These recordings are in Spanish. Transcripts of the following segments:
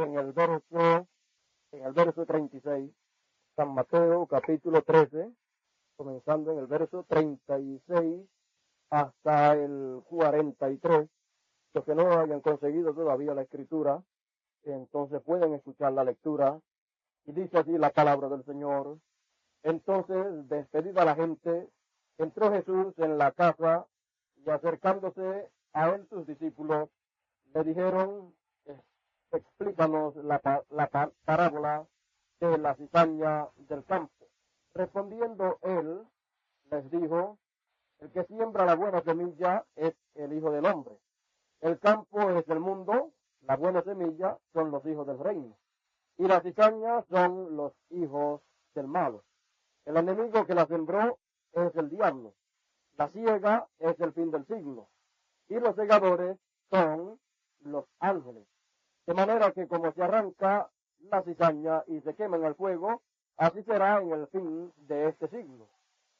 en el verso 36, San Mateo capítulo 13, comenzando en el verso 36 hasta el 43. Los que no hayan conseguido todavía la escritura, entonces pueden escuchar la lectura. Y dice así la palabra del Señor. Entonces, despedida la gente, entró Jesús en la casa y acercándose a él sus discípulos, le dijeron, explícanos la parábola de la cizaña del campo. Respondiendo él, les dijo, el que siembra la buena semilla es el Hijo del Hombre. El campo es el mundo, la buena semilla son los hijos del reino, y las cizañas son los hijos del malo. El enemigo que la sembró es el diablo. La siega es el fin del siglo, y los segadores son los ángeles. De manera que como se arranca la cizaña y se quema en el fuego, así será en el fin de este siglo.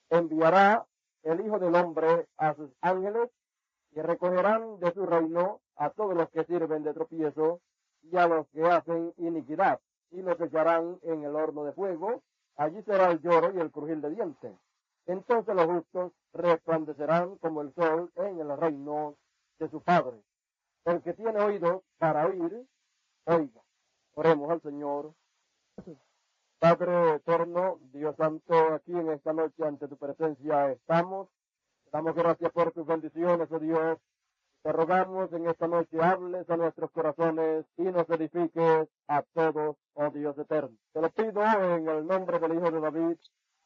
Enviará el Hijo del Hombre a sus ángeles, y recogerán de su reino a todos los que sirven de tropiezo y a los que hacen iniquidad, y los echarán en el horno de fuego. Allí será el lloro y el crujir de dientes. Entonces los justos resplandecerán como el sol en el reino de su Padre. El que tiene oídos para oír, oiga. Oremos al Señor. Padre eterno, Dios santo, aquí en esta noche ante tu presencia estamos. Te damos gracias por tus bendiciones, oh Dios. Te rogamos en esta noche hables a nuestros corazones y nos edifiques a todos, oh Dios eterno. Te lo pido en el nombre del Hijo de David.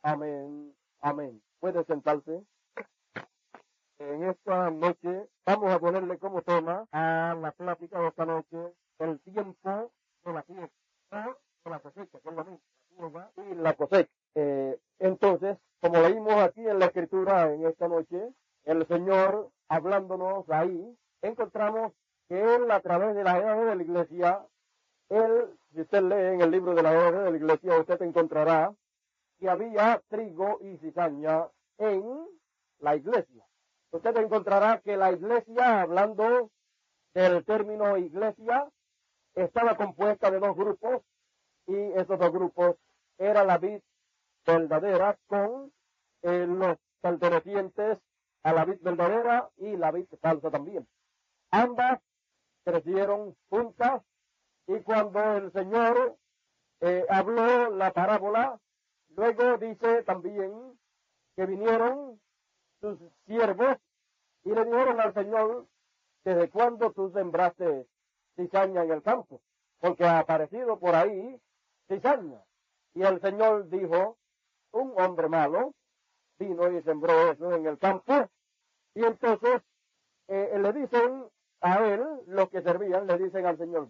Amén. Amén. ¿Puede sentarse? En esta noche vamos a ponerle como tema a la plática de esta noche el tiempo de la fiesta o de la cosecha, que es lo mismo, la siega y la cosecha. Entonces, como leímos aquí en la Escritura en esta noche, el Señor hablándonos ahí, encontramos que Él a través de las edades de la iglesia, si usted lee en el libro de las edades de la iglesia, usted encontrará que había trigo y cizaña en la iglesia. Usted encontrará que la iglesia, hablando del término iglesia, estaba compuesta de dos grupos, y esos dos grupos eran la vid verdadera con los pertenecientes a la vid verdadera y la vid falsa también. Ambas crecieron juntas, y cuando el Señor habló la parábola, luego dice también que vinieron sus siervos y le dijeron al Señor, ¿desde cuándo tú sembraste cizaña en el campo? Porque ha aparecido por ahí cizaña. Y el Señor dijo, un hombre malo vino y sembró eso en el campo. Y entonces le dicen a él, los que servían, le dicen al Señor,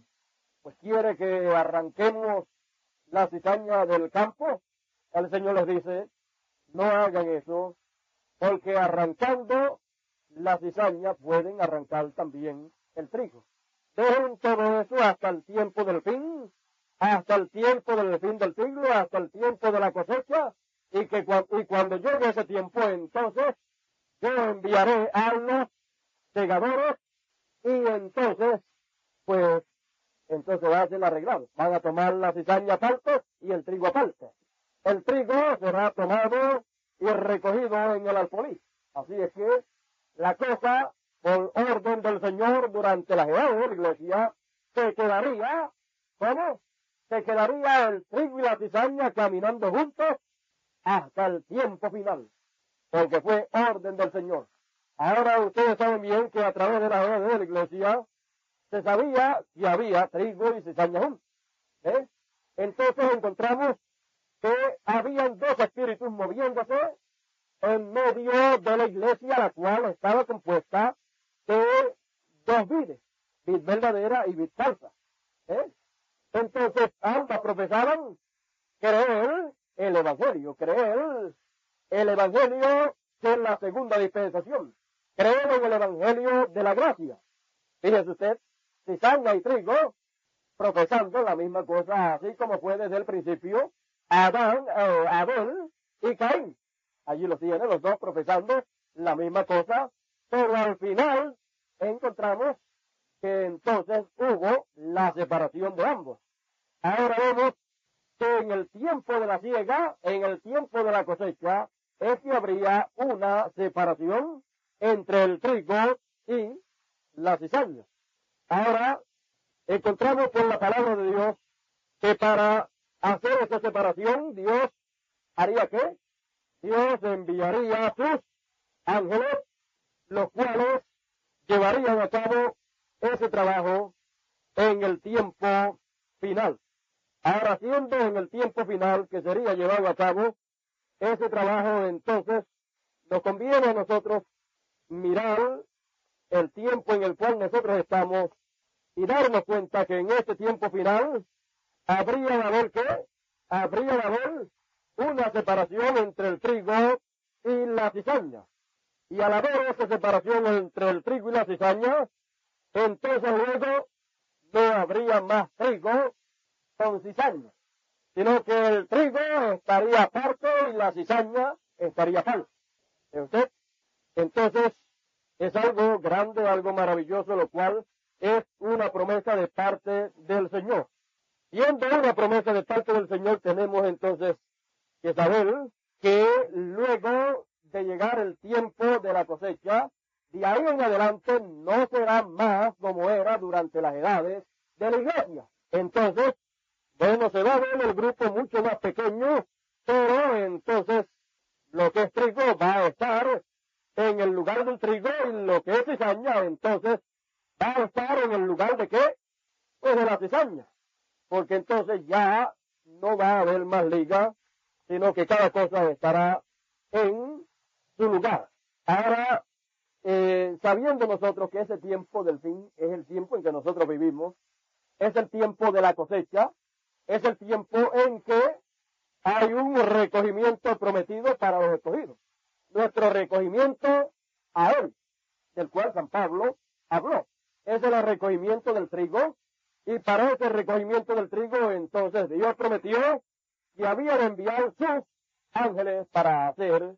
pues quiere que arranquemos la cizaña del campo. El Señor les dice, no hagan eso, porque arrancando la cizaña pueden arrancar también el trigo. Dejen todo eso hasta el tiempo del fin, hasta el tiempo del fin del siglo, hasta el tiempo de la cosecha, y cuando llegue ese tiempo, entonces yo enviaré a los segadores, y entonces, pues, entonces va a ser arreglado. Van a tomar la cizaña aparte y el trigo aparte. El trigo será tomado y recogido en el alfolí. Así es que la cosa, por orden del Señor, durante la edad de la iglesia, se quedaría, ¿cómo? Se quedaría el trigo y la cizaña caminando juntos hasta el tiempo final, porque fue orden del Señor. Ahora ustedes saben bien que a través de la edad de la iglesia se sabía que había trigo y cizaña juntos. Entonces encontramos que habían dos espíritus moviéndose en medio de la iglesia, la cual estaba compuesta de dos vides, vid verdadera y vid falsa. Entonces ambas profesaban creer el Evangelio de la segunda dispensación, creer en el Evangelio de la gracia. Fíjese usted, cizaña y trigo profesando la misma cosa, así como fue desde el principio Abel y Caín. Allí los tiene, los dos profesando la misma cosa, pero al final encontramos que entonces hubo la separación de ambos. Ahora vemos que en el tiempo de la siega, en el tiempo de la cosecha, es que habría una separación entre el trigo y la cizaña. Ahora encontramos por la palabra de Dios que para hacer esa separación, Dios haría ¿qué? Dios enviaría a sus ángeles, los cuales llevarían a cabo ese trabajo en el tiempo final. Ahora, siendo en el tiempo final que sería llevado a cabo ese trabajo, entonces nos conviene a nosotros mirar el tiempo en el cual nosotros estamos y darnos cuenta que en este tiempo final habría de haber ¿qué? Habría de haber una separación entre el trigo y la cizaña. Y al haber esa separación entre el trigo y la cizaña, entonces luego no habría más trigo con cizaña, sino que el trigo estaría aparte y la cizaña estaría aparte. ¿Ve usted? Entonces, es algo grande, algo maravilloso, lo cual es una promesa de parte del Señor. Siendo una promesa de parte del Señor, tenemos entonces que saber que luego de llegar el tiempo de la cosecha, de ahí en adelante no será más como era durante las edades de la iglesia. Entonces, bueno, se va a ver el grupo mucho más pequeño, pero entonces lo que es trigo va a estar en el lugar del trigo y lo que es cizaña, entonces va a estar en el lugar de ¿qué? Pues de la cizaña. Porque entonces ya no va a haber más liga, sino que cada cosa estará en su lugar. Ahora, sabiendo nosotros que ese tiempo del fin es el tiempo en que nosotros vivimos, es el tiempo de la cosecha, es el tiempo en que hay un recogimiento prometido para los escogidos. Nuestro recogimiento a Él, del cual San Pablo habló, es el recogimiento del trigo, y para ese recogimiento del trigo, entonces Dios prometió que había de enviar sus ángeles para hacer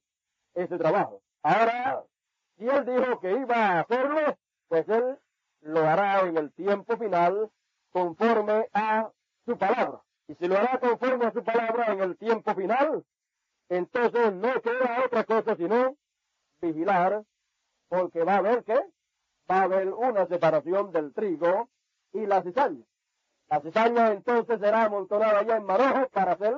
ese trabajo. Ahora, si Él dijo que iba a hacerlo, pues Él lo hará en el tiempo final conforme a su palabra. Y si lo hará conforme a su palabra en el tiempo final, entonces no queda otra cosa sino vigilar, porque va a haber ¿qué? Va a haber una separación del trigo y la cizaña. La cizaña entonces será amontonada ya en manojos para ser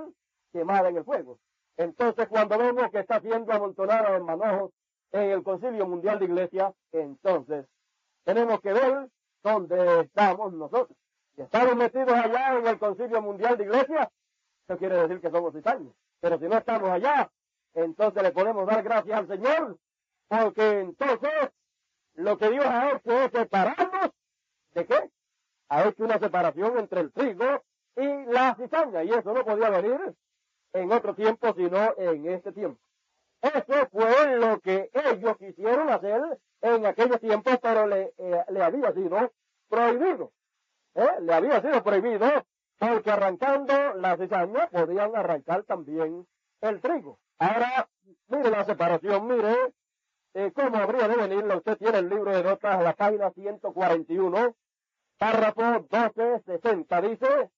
quemada en el fuego. Entonces cuando vemos que está siendo amontonada en manojos en el Concilio Mundial de Iglesia, entonces tenemos que ver dónde estamos nosotros. Si estamos metidos allá en el Concilio Mundial de Iglesia, eso quiere decir que somos cizañas. Pero si no estamos allá, entonces le podemos dar gracias al Señor, porque entonces lo que Dios ha hecho es separarnos, ¿de qué? Ha hecho una separación entre el trigo y la cizaña, y eso no podía venir en otro tiempo, sino en este tiempo. Eso fue lo que ellos quisieron hacer en aquellos tiempos, pero le había sido prohibido. Le había sido prohibido porque arrancando la cizaña podían arrancar también el trigo. Ahora, mire la separación, mire cómo habría de venirla. Usted tiene el libro de notas a la página 141, párrafo 1260, dice,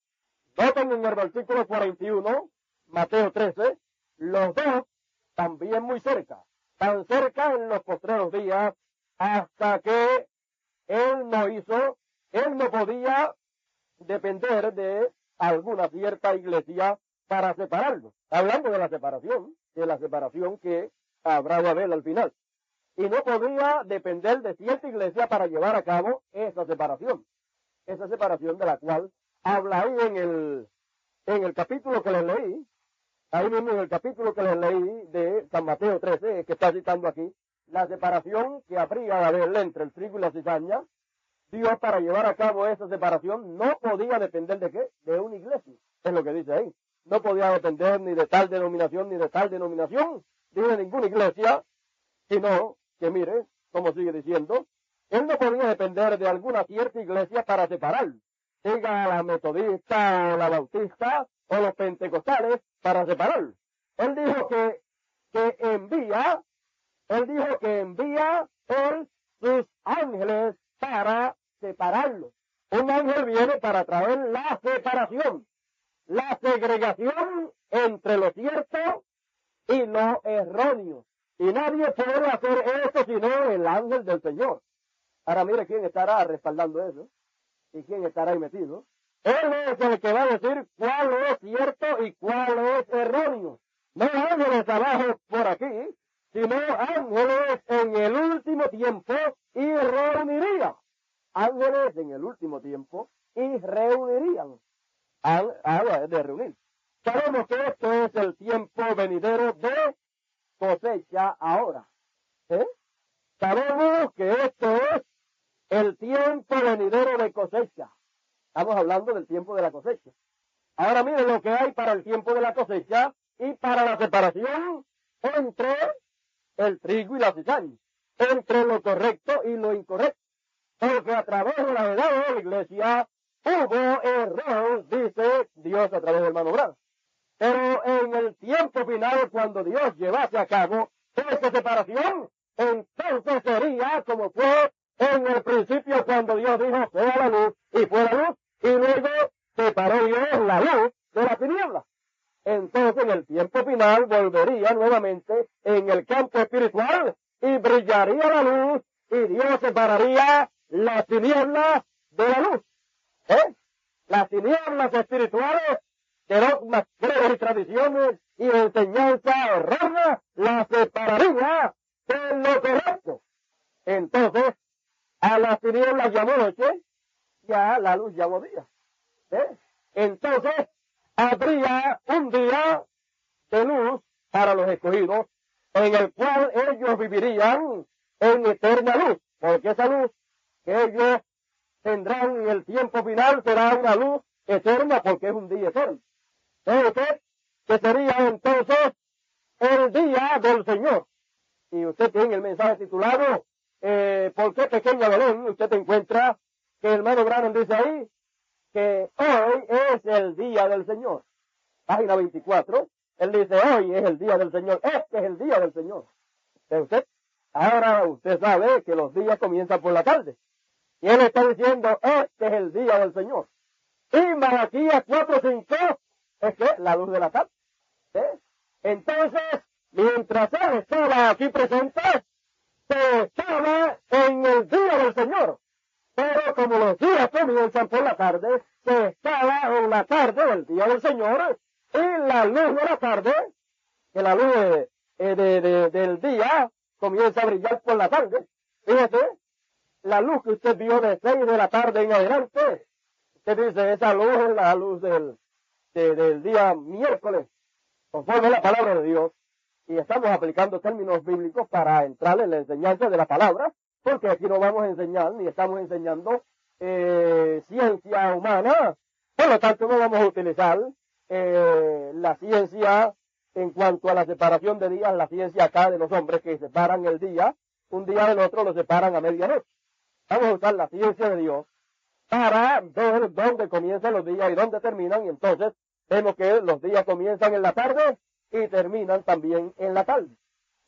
noten en el versículo 41, Mateo 13, los dos también muy cerca, tan cerca en los postreros días, hasta que él no podía depender de alguna cierta iglesia para separarlo. Hablando de la separación que habrá de haber al final. Y no podía depender de cierta iglesia para llevar a cabo esa separación de la cual habla ahí en el capítulo que les leí, ahí mismo en el capítulo que les leí de San Mateo 13, que está citando aquí, la separación que habría de haber entre el trigo y la cizaña. Dios, para llevar a cabo esa separación, no podía depender ¿de qué? De una iglesia. Es lo que dice ahí. No podía depender ni de tal denominación, ni de tal denominación, ni de ninguna iglesia, sino que mire, como sigue diciendo, él no podía depender de alguna cierta iglesia para separar, diga la metodista o la bautista o los pentecostales para separar. Él dijo que envía sus ángeles para separarlo. Un ángel viene para traer la separación, la segregación entre lo cierto y lo erróneo. Y nadie puede hacer eso sino el ángel del Señor. Ahora mire quién estará respaldando eso y quién estará ahí metido. Él es el que va a decir cuál es cierto y cuál es erróneo. No ángeles abajo por aquí, sino ángeles en el último tiempo y reunirían. Ángeles en el último tiempo y reunirían. Habla de reunir. Sabemos que esto es el tiempo venidero de cosecha ahora. Sabemos que esto es el tiempo venidero de cosecha. Estamos hablando del tiempo de la cosecha. Ahora miren lo que hay para el tiempo de la cosecha y para la separación entre el trigo y la cizaña, entre lo correcto y lo incorrecto. Porque a través de la edad de la iglesia hubo error, dice Dios a través del hermano Branham. Pero en el tiempo final, cuando Dios llevase a cabo esa separación, entonces sería como fue en el principio cuando Dios dijo, sea la luz, y fue la luz, y luego separó Dios la luz de la tiniebla. Entonces en el tiempo final volvería nuevamente en el campo espiritual y brillaría la luz y Dios separaría las tinieblas de la luz. Las tinieblas espirituales de dogmas, credos y tradiciones y enseñanza errónea las separaría de lo correcto. Entonces, a las tinieblas llamó noche y a la luz llamó día. Entonces, habría un día de luz para los escogidos en el cual ellos vivirían en eterna luz, porque esa luz que ellos tendrán en el tiempo final será una luz eterna porque es un día eterno. Usted, que sería entonces el día del Señor. Y usted tiene el mensaje titulado ¿por qué pequeña Belén? Usted encuentra que el hermano Branham dice ahí que hoy es el día del Señor. Página 24, él dice hoy es el día del Señor, este es el día del Señor. ¿Ve usted? Ahora usted sabe que los días comienzan por la tarde. Y él está diciendo, este es el día del Señor. Y Malaquías 4:5 es que la luz de la tarde. Entonces, mientras él estaba aquí presente, se estaba en el día del Señor. Pero como los días comienzan por la tarde, se estaba en la tarde del día del Señor, y la luz de la tarde, que la luz del día comienza a brillar por la tarde. Fíjese, la luz que usted vio de 6 de la tarde en adelante, usted dice, esa luz es la luz del día miércoles, conforme a la palabra de Dios. Y estamos aplicando términos bíblicos para entrar en la enseñanza de la palabra, porque aquí no vamos a enseñar, ni estamos enseñando ciencia humana. Por lo tanto, no vamos a utilizar la ciencia en cuanto a la separación de días, la ciencia acá de los hombres que separan el día, un día del otro lo separan a medianoche. Vamos a usar la ciencia de Dios para ver dónde comienzan los días y dónde terminan, y entonces vemos que los días comienzan en la tarde y terminan también en la tarde.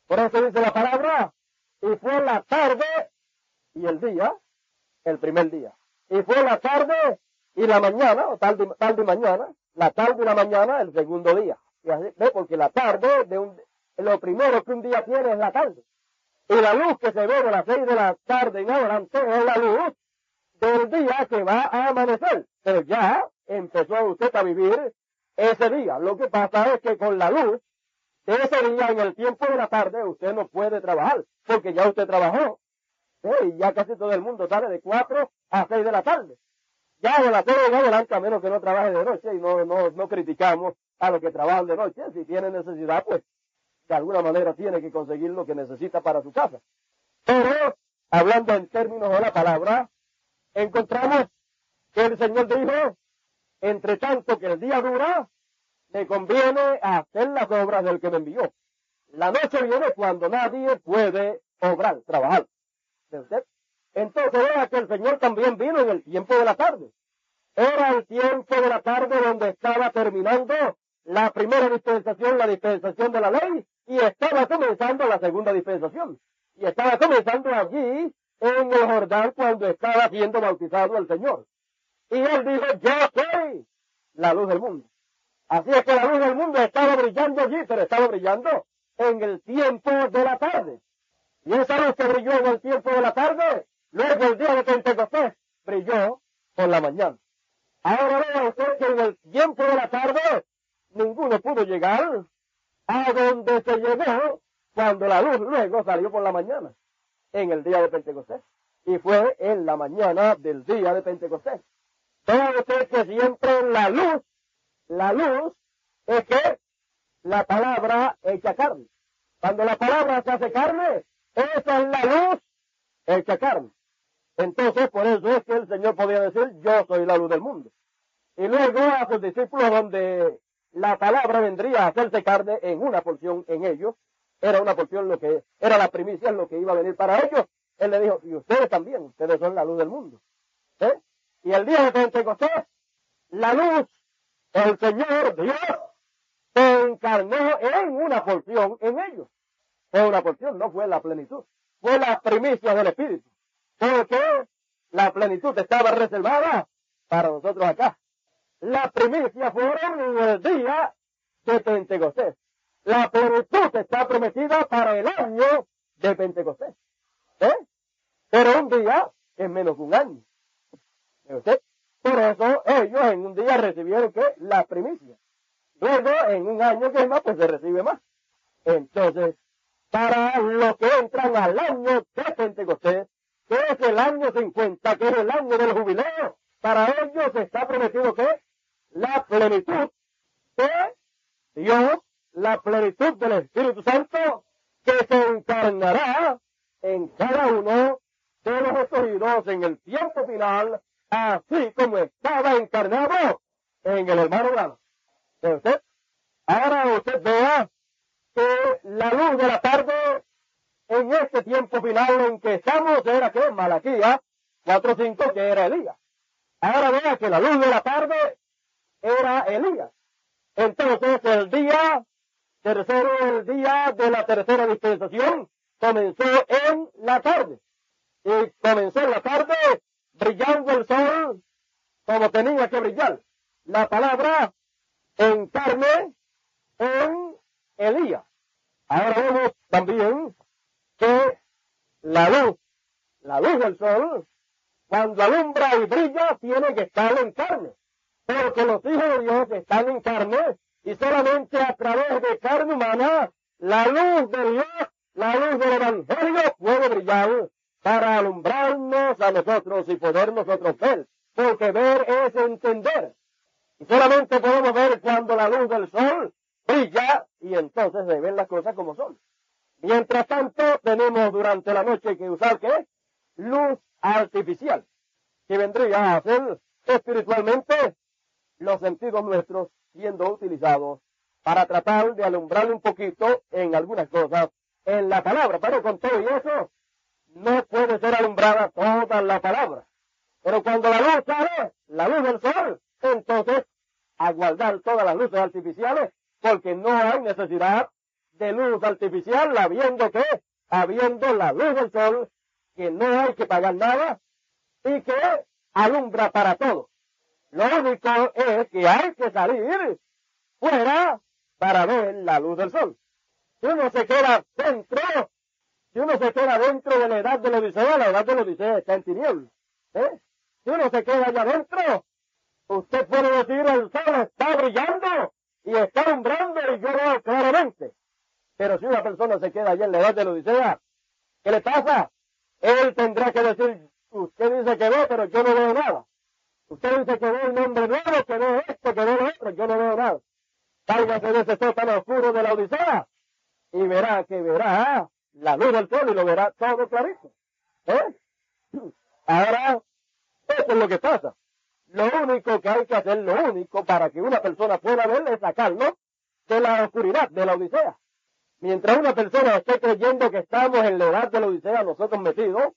Por eso dice la palabra, y fue la tarde y el día, el primer día. Y fue la tarde y la mañana, o tarde y mañana, la tarde y la mañana, el segundo día. Y así, ¿ve? Porque la tarde, lo primero que un día tiene es la tarde. Y la luz que se ve de las 6 de la tarde en adelante es la luz del día que va a amanecer. Pero ya empezó usted a vivir ese día. Lo que pasa es que con la luz de ese día en el tiempo de la tarde usted no puede trabajar, porque ya usted trabajó. Y ya casi todo el mundo sale de 4 a 6 de la tarde. Ya de la tarde en adelante, a menos que no trabaje de noche, y no criticamos a los que trabajan de noche. Si tiene necesidad, pues de alguna manera tiene que conseguir lo que necesita para su casa. Pero, hablando en términos de la palabra, encontramos que el Señor dijo, entre tanto que el día dura, me conviene hacer las obras del que me envió. La noche viene cuando nadie puede obrar, trabajar. ¿De usted? Entonces era que el Señor también vino en el tiempo de la tarde. Era el tiempo de la tarde donde estaba terminando la primera dispensación, la dispensación de la ley, y estaba comenzando la segunda dispensación. Y estaba comenzando allí en el Jordán cuando estaba siendo bautizado el Señor. Y él dijo, yo soy la luz del mundo. Así es que la luz del mundo estaba brillando allí, pero estaba brillando en el tiempo de la tarde. Y esa luz que brilló en el tiempo de la tarde, luego el día de Pentecostés, brilló por la mañana. Ahora vea usted que en el tiempo de la tarde, ninguno pudo llegar a donde se llegó cuando la luz luego salió por la mañana, en el día de Pentecostés. Y fue en la mañana del día de Pentecostés. Vea usted que siempre la luz es que la palabra hecha carne. Cuando la palabra se hace carne, esa es la luz hecha carne. Entonces, por eso es que el Señor podía decir, yo soy la luz del mundo. Y luego a sus discípulos, donde la palabra vendría a hacerse carne en una porción en ellos, era una porción lo que era la primicia, lo que iba a venir para ellos. Él le dijo, y ustedes también, ustedes son la luz del mundo. Y el día de Pentecostés, la luz, el Señor Dios, se encarnó en una porción en ellos. Fue una porción, no fue la plenitud. Fue la primicia del Espíritu. Porque la plenitud estaba reservada para nosotros acá. La primicia fueron en el día de Pentecostés. La plenitud está prometida para el año de Pentecostés. Pero un día es menos que un año. Por eso ellos en un día recibieron ¿qué? La primicia. Luego en un año que es más, pues se recibe más. Entonces, para los que entran al año de Pentecostés, que es el año 50, que es el año del jubileo, para ellos está prometido que la plenitud de Dios, la plenitud del Espíritu Santo, que se encarnará en cada uno de los escogidos en el tiempo final, así como estaba encarnado en el hermano Branham. ¿Usted? Ahora usted vea que la luz de la tarde en este tiempo final en que estamos era que Malaquías 4:5, que era Elías. Ahora vea que la luz de la tarde era Elías. Entonces el día tercero, el día de la tercera dispensación, comenzó en la tarde. Y comenzó en la tarde brillando el sol como tenía que brillar. La palabra en carne en Elías. Ahora vemos también que la luz del sol, cuando alumbra y brilla, tiene que estar en carne. Porque los hijos de Dios están en carne y solamente a través de carne humana, la luz de Dios, la luz del Evangelio puede brillar para alumbrarnos a nosotros y poder nosotros ver. Porque ver es entender. Y solamente podemos ver cuando la luz del sol brilla y entonces se ven las cosas como son. Mientras tanto, tenemos durante la noche que usar, ¿qué? Luz artificial, que vendría a ser espiritualmente los sentidos nuestros siendo utilizados para tratar de alumbrar un poquito en algunas cosas en la palabra. Pero con todo y eso, no puede ser alumbrada toda la palabra. Pero cuando la luz sale, la luz del sol, entonces, a guardar todas las luces artificiales, porque no hay necesidad de luz artificial, habiendo la luz del sol, que no hay que pagar nada, y que alumbra para todos. Lo único es que hay que salir fuera para ver la luz del sol. Si uno se queda dentro de la edad de la Odisea está en tinieblas. Si uno se queda allá adentro, usted puede decir, el sol está brillando y está alumbrando y yo veo claramente. Pero si una persona se queda allá en la edad de la Odisea, ¿qué le pasa? Él tendrá que decir, usted dice que ve, pero yo no veo nada. Usted dice que ve un hombre nuevo, que ve esto, que ve lo otro, yo no veo nada. Sálgase de ese sótano oscuro de la Odisea y verá la luz del sol y lo verá todo clarito. Ahora, eso es lo que pasa. Lo único que hay que hacer, lo único para que una persona pueda ver es sacarlo de la oscuridad de la Odisea. Mientras una persona esté creyendo que estamos en la edad de la Odisea, nosotros metidos,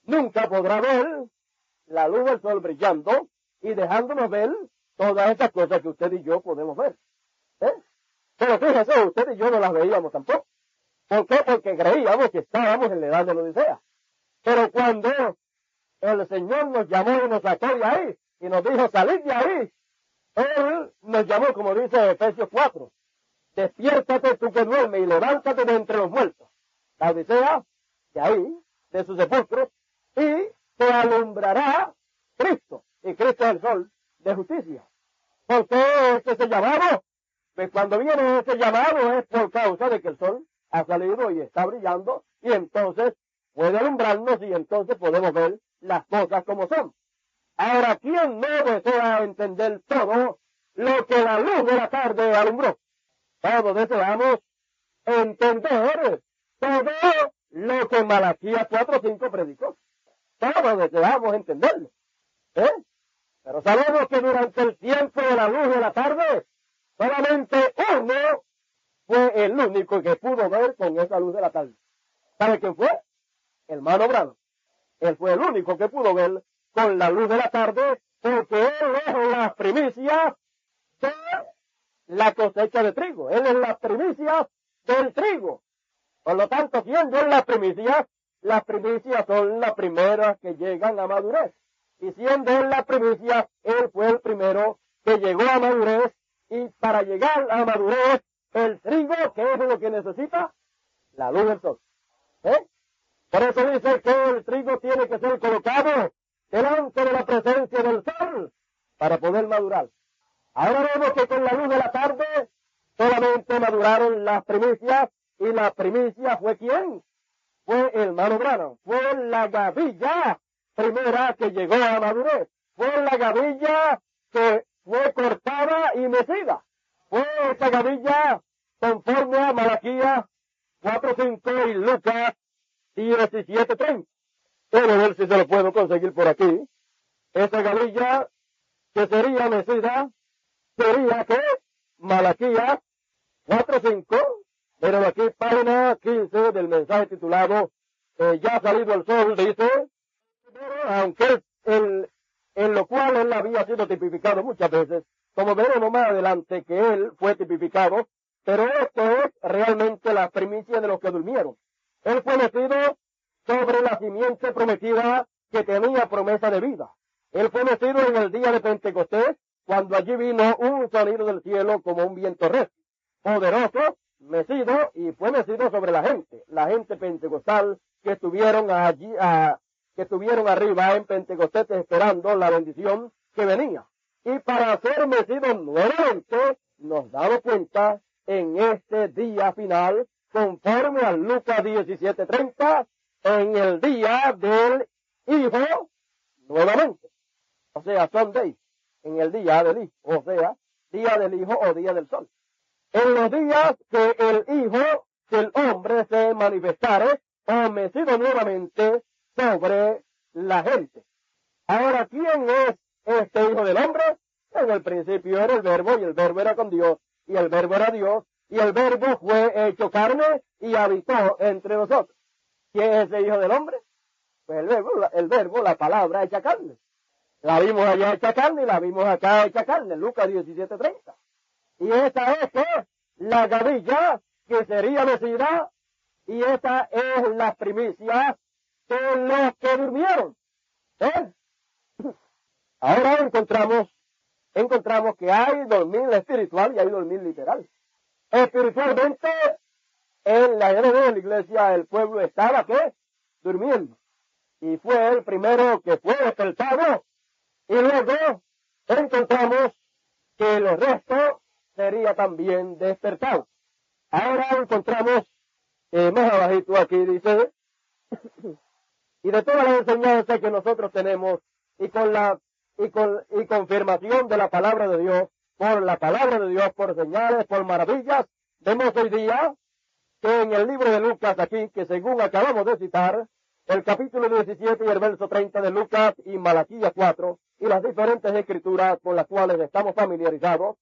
nunca podrá ver la luz del sol brillando y dejándonos ver todas esas cosas que usted y yo podemos ver. Pero fíjese, usted y yo no las veíamos tampoco. ¿Por qué? Porque creíamos que estábamos en la edad de la Odisea. Pero cuando el Señor nos llamó y nos sacó de ahí, y nos dijo, salid de ahí, Él nos llamó, como dice Efesios 4, despiértate tú que duermes y levántate de entre los muertos. La Odisea, de ahí, de sus sepulcros, y te alumbrará Cristo. Y Cristo es el sol de justicia. ¿Por qué es ese llamado? Pues cuando viene ese llamado es por causa de que el sol ha salido y está brillando, y entonces puede alumbrarnos y entonces podemos ver las cosas como son. Ahora, ¿quién no desea entender todo lo que la luz de la tarde alumbró? Todos deseamos entender todo lo que Malaquías 4:5 predicó. Todos deseamos entenderlo. Pero sabemos que durante el tiempo de la luz de la tarde, solamente uno fue el único que pudo ver con esa luz de la tarde. ¿Sabe quién fue? Hermano Branham. Él fue el único que pudo ver con la luz de la tarde, porque él es la primicia de la cosecha de trigo. Él es la primicia del trigo. Por lo tanto, siendo él las primicias son las primeras que llegan a madurez. Y siendo él la primicia, él fue el primero que llegó a madurez, y para llegar a madurez, el trigo, ¿qué es lo que necesita? La luz del sol. Por eso dice que el trigo tiene que ser colocado delante de la presencia del sol para poder madurar. Ahora vemos que con la luz de la tarde solamente maduraron las primicias, y la primicia fue ¿quién? Fue el hermano Branham. Fue la gavilla primera que llegó a madurez. Fue la gavilla que fue cortada y mecida. Fue esa gavilla conforme a Malaquías 4:5 y Lucas 17:30. Quiero ver si se lo puedo conseguir por aquí. Esa gavilla que sería mecida sería que Malaquías 4:5, pero aquí página 15 del mensaje titulado Ya ha salido el sol, dice, aunque en lo cual él había sido tipificado muchas veces, como veremos más adelante que él fue tipificado, pero esto es realmente la primicia de los que durmieron. Él fue metido sobre la simiente prometida que tenía promesa de vida. Él fue metido en el día de Pentecostés, cuando allí vino un sonido del cielo como un viento recio, poderoso, mecido, y fue mecido sobre la gente pentecostal que estuvieron allí, que estuvieron arriba en Pentecostés esperando la bendición que venía. Y para ser mecidos nuevamente, nos damos cuenta en este día final, conforme a Lucas 17:30, en el día del Hijo, nuevamente. O sea, Sunday, en el día del Hijo, o sea, día del Hijo o día del Sol. En los días que el Hijo del Hombre se manifestare, o mecido nuevamente sobre la gente. Ahora, ¿quién es este Hijo del Hombre? En el principio era el Verbo, y el Verbo era con Dios, y el Verbo era Dios, y el Verbo fue hecho carne y habitó entre nosotros. ¿Quién es ese Hijo del Hombre? Pues el Verbo, la palabra hecha carne. La vimos allá hecha carne y la vimos acá hecha carne, Lucas 17:30. Y esa es la gavilla que sería mecida, y esa es la primicia de los que durmieron. Ahora encontramos que hay dormir espiritual y hay dormir literal. Espiritualmente, en la era de la iglesia, el pueblo estaba, durmiendo. Y fue el primero que fue despertado, y luego encontramos que los restos sería también despertado. Ahora encontramos, más abajito aquí dice, y de todas las enseñanzas que nosotros tenemos, y confirmación de la palabra de Dios, por la palabra de Dios, por señales, por maravillas, vemos hoy día que en el libro de Lucas aquí, que según acabamos de citar, el capítulo 17 y el verso 30 de Lucas y Malaquías 4, y las diferentes escrituras con las cuales estamos familiarizados,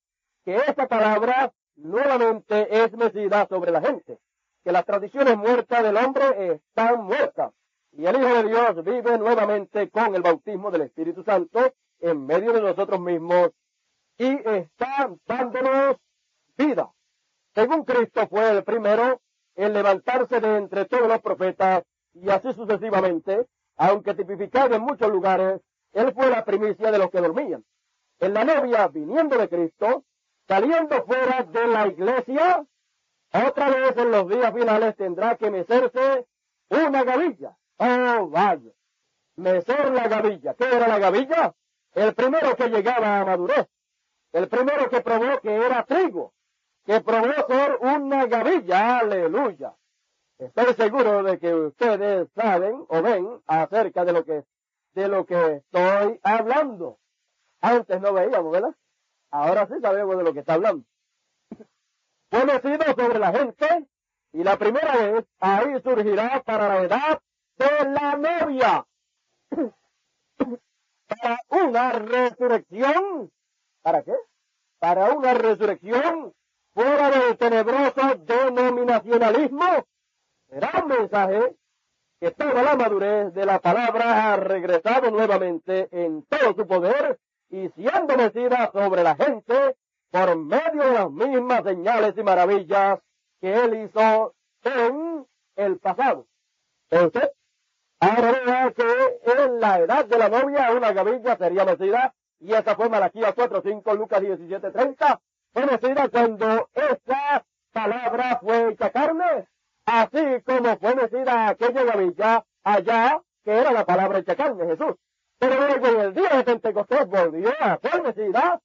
que esta palabra nuevamente es mecida sobre la gente, que las tradiciones muertas del hombre están muertas, y el Hijo de Dios vive nuevamente con el bautismo del Espíritu Santo en medio de nosotros mismos, y está dándonos vida. Según Cristo fue el primero en levantarse de entre todos los profetas y así sucesivamente, aunque tipificado en muchos lugares, él fue la primicia de los que dormían. En la novia, viniendo de Cristo, saliendo fuera de la iglesia, otra vez en los días finales tendrá que mecerse una gavilla. ¡Oh, vaya! Mecer la gavilla. ¿Qué era la gavilla? El primero que llegaba a madurez. El primero que probó que era trigo. Que probó ser una gavilla. ¡Aleluya! Estoy seguro de que ustedes saben o ven acerca de lo que estoy hablando. Antes no veíamos, ¿verdad? Ahora sí sabemos de lo que está hablando. Fue metido sobre la gente y la primera vez ahí surgirá para la edad de la novia. Para una resurrección. ¿Para qué? Para una resurrección fuera del tenebroso denominacionalismo. Será un mensaje que toda la madurez de la palabra ha regresado nuevamente en todo su poder y siendo metida sobre la gente por medio de las mismas señales y maravillas que él hizo en el pasado. Entonces, ahora vea que en la edad de la novia una gavilla sería metida, y esa fue Malaquías 4:5, Lucas 17:30, fue metida cuando esa palabra fue hecha carne, así como fue metida aquella gavilla allá, que era la palabra hecha carne, Jesús. Pero luego en el día de Pentecostés volvió a ser metida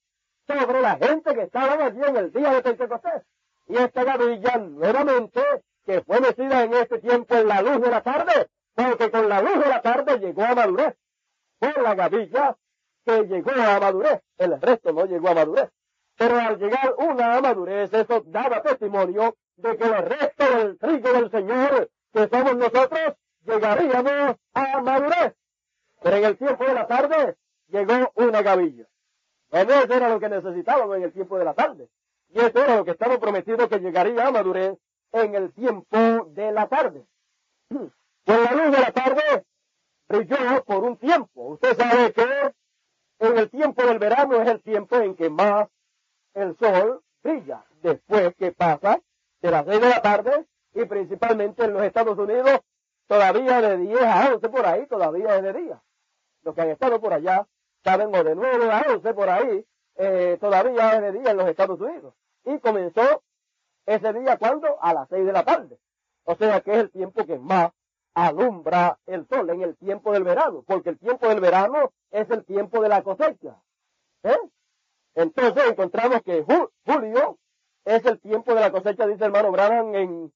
sobre la gente que estaban allí en el día de Pentecostés. Y esta gavilla nuevamente, que fue metida en este tiempo en la luz de la tarde, porque con la luz de la tarde llegó a madurez. Fue la gavilla que llegó a madurez, el resto no llegó a madurez. Pero al llegar una a madurez, eso daba testimonio de que el resto del trigo del Señor, que somos nosotros, llegaríamos a madurez. Pero en el tiempo de la tarde llegó una gavilla. Eso era lo que necesitábamos en el tiempo de la tarde. Y eso era lo que estaba prometido que llegaría a madurez en el tiempo de la tarde. Con la luz de la tarde brilló por un tiempo. Usted sabe que en el tiempo del verano es el tiempo en que más el sol brilla. Después que pasa de las 6 de la tarde y principalmente en los Estados Unidos todavía de 10 a 11 por ahí todavía es de día. Los que han estado por allá saben, o de 9 a 11 por ahí, todavía es de día en los Estados Unidos. Y comenzó ese día, ¿cuándo? A las 6 de la tarde. O sea que es el tiempo que más alumbra el sol en el tiempo del verano, porque el tiempo del verano es el tiempo de la cosecha. Entonces encontramos que julio es el tiempo de la cosecha, dice el hermano Branham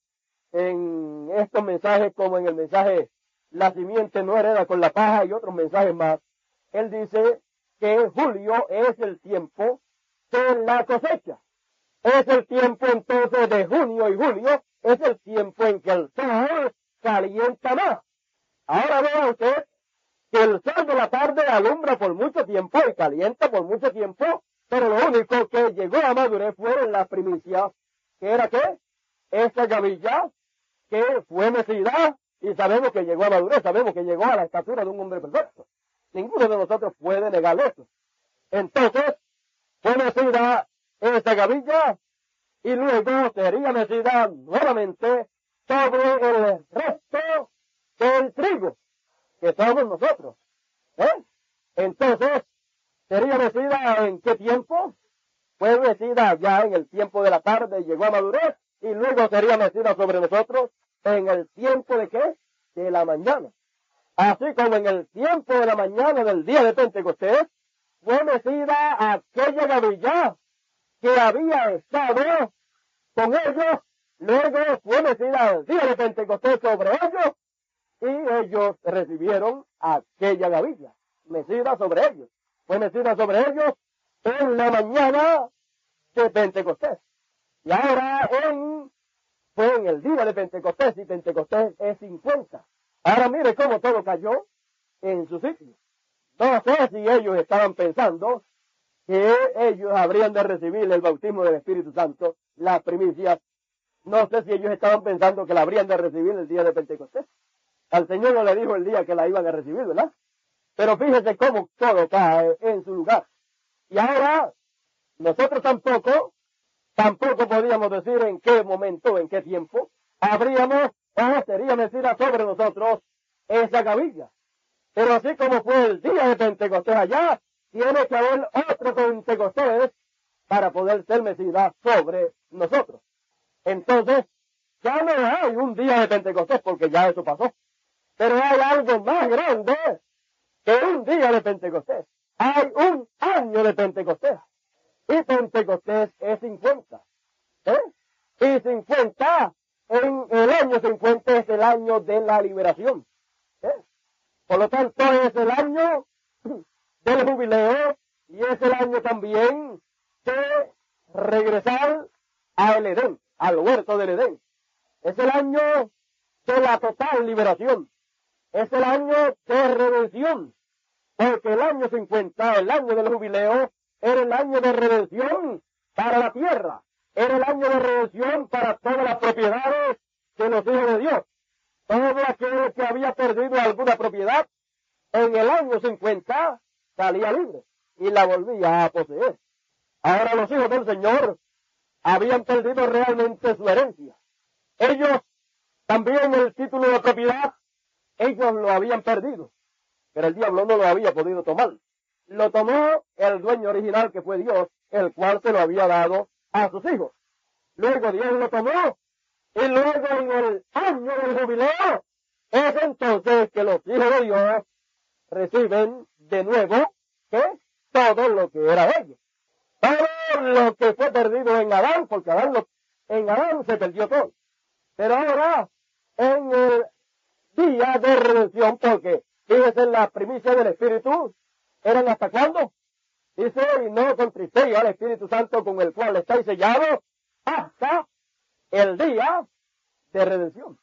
en estos mensajes, como en el mensaje La simiente no hereda con la paja y otros mensajes más. Él dice que julio es el tiempo de la cosecha. Es el tiempo entonces de junio y julio, es el tiempo en que el sol calienta más. Ahora vea usted que el sol de la tarde alumbra por mucho tiempo y calienta por mucho tiempo, pero lo único que llegó a madurez fueron las primicias, que era ¿qué? Esta gavilla que fue mecida y sabemos que llegó a madurez, sabemos que llegó a la estatura de un hombre perfecto. Ninguno de nosotros puede negar eso. Entonces, fue mecida esta gavilla y luego sería mecida nuevamente sobre el resto del trigo, que somos nosotros. Entonces, sería mecida ¿en qué tiempo? Fue mecida ya en el tiempo de la tarde, llegó a madurez, y luego sería mecida sobre nosotros en el tiempo de ¿qué? De la mañana. Así como en el tiempo de la mañana del día de Pentecostés, fue mecida aquella gavilla que había estado con ellos, luego fue mecida el día de Pentecostés sobre ellos, y ellos recibieron aquella gavilla, mecida sobre ellos. Fue mecida sobre ellos en la mañana de Pentecostés. Y ahora fue en el día de Pentecostés, y Pentecostés es 50. Ahora mire cómo todo cayó en su sitio. No sé si ellos estaban pensando que ellos habrían de recibir el bautismo del Espíritu Santo, las primicias. No sé si ellos estaban pensando que la habrían de recibir el día de Pentecostés. Al Señor no le dijo el día que la iban a recibir, ¿verdad? Pero fíjese cómo todo cae en su lugar. Y ahora, nosotros tampoco podíamos decir en qué momento, en qué tiempo, habríamos o sería mecida sobre nosotros esa gavilla. Pero así como fue el día de Pentecostés allá, tiene que haber otro Pentecostés para poder ser mecida sobre nosotros. Entonces, ya no hay un día de Pentecostés porque ya eso pasó. Pero hay algo más grande que un día de Pentecostés. Hay un año de Pentecostés. Y Pentecostés es 50. Y 50, en el año 50 es el año de la liberación. Por lo tanto, es el año del jubileo y es el año también de regresar al Edén, al huerto del Edén. Es el año de la total liberación. Es el año de redención. Porque el año 50, el año del jubileo, era el año de redención para la tierra. Era el año de redención para todas las propiedades de los hijos de Dios. Todo aquel que había perdido alguna propiedad, en el año 50 salía libre y la volvía a poseer. Ahora los hijos del Señor habían perdido realmente su herencia. Ellos también el título de propiedad, ellos lo habían perdido, pero el diablo no lo había podido tomar. Lo tomó el dueño original que fue Dios, el cual se lo había dado a sus hijos. Luego Dios lo tomó y luego en el año del jubileo es entonces que los hijos de Dios reciben de nuevo que todo lo que era de ellos. Todo lo que fue perdido en Adán, porque en Adán se perdió todo. Pero ahora, en el día de redención, porque fíjese en la primicia del Espíritu, ¿eran hasta cuándo? Dice, y no contristéis al Espíritu Santo con el cual estáis sellados hasta el día de redención.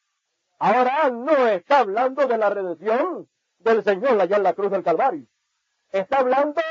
Ahora no está hablando de la redención del Señor allá en la cruz del Calvario. Está hablando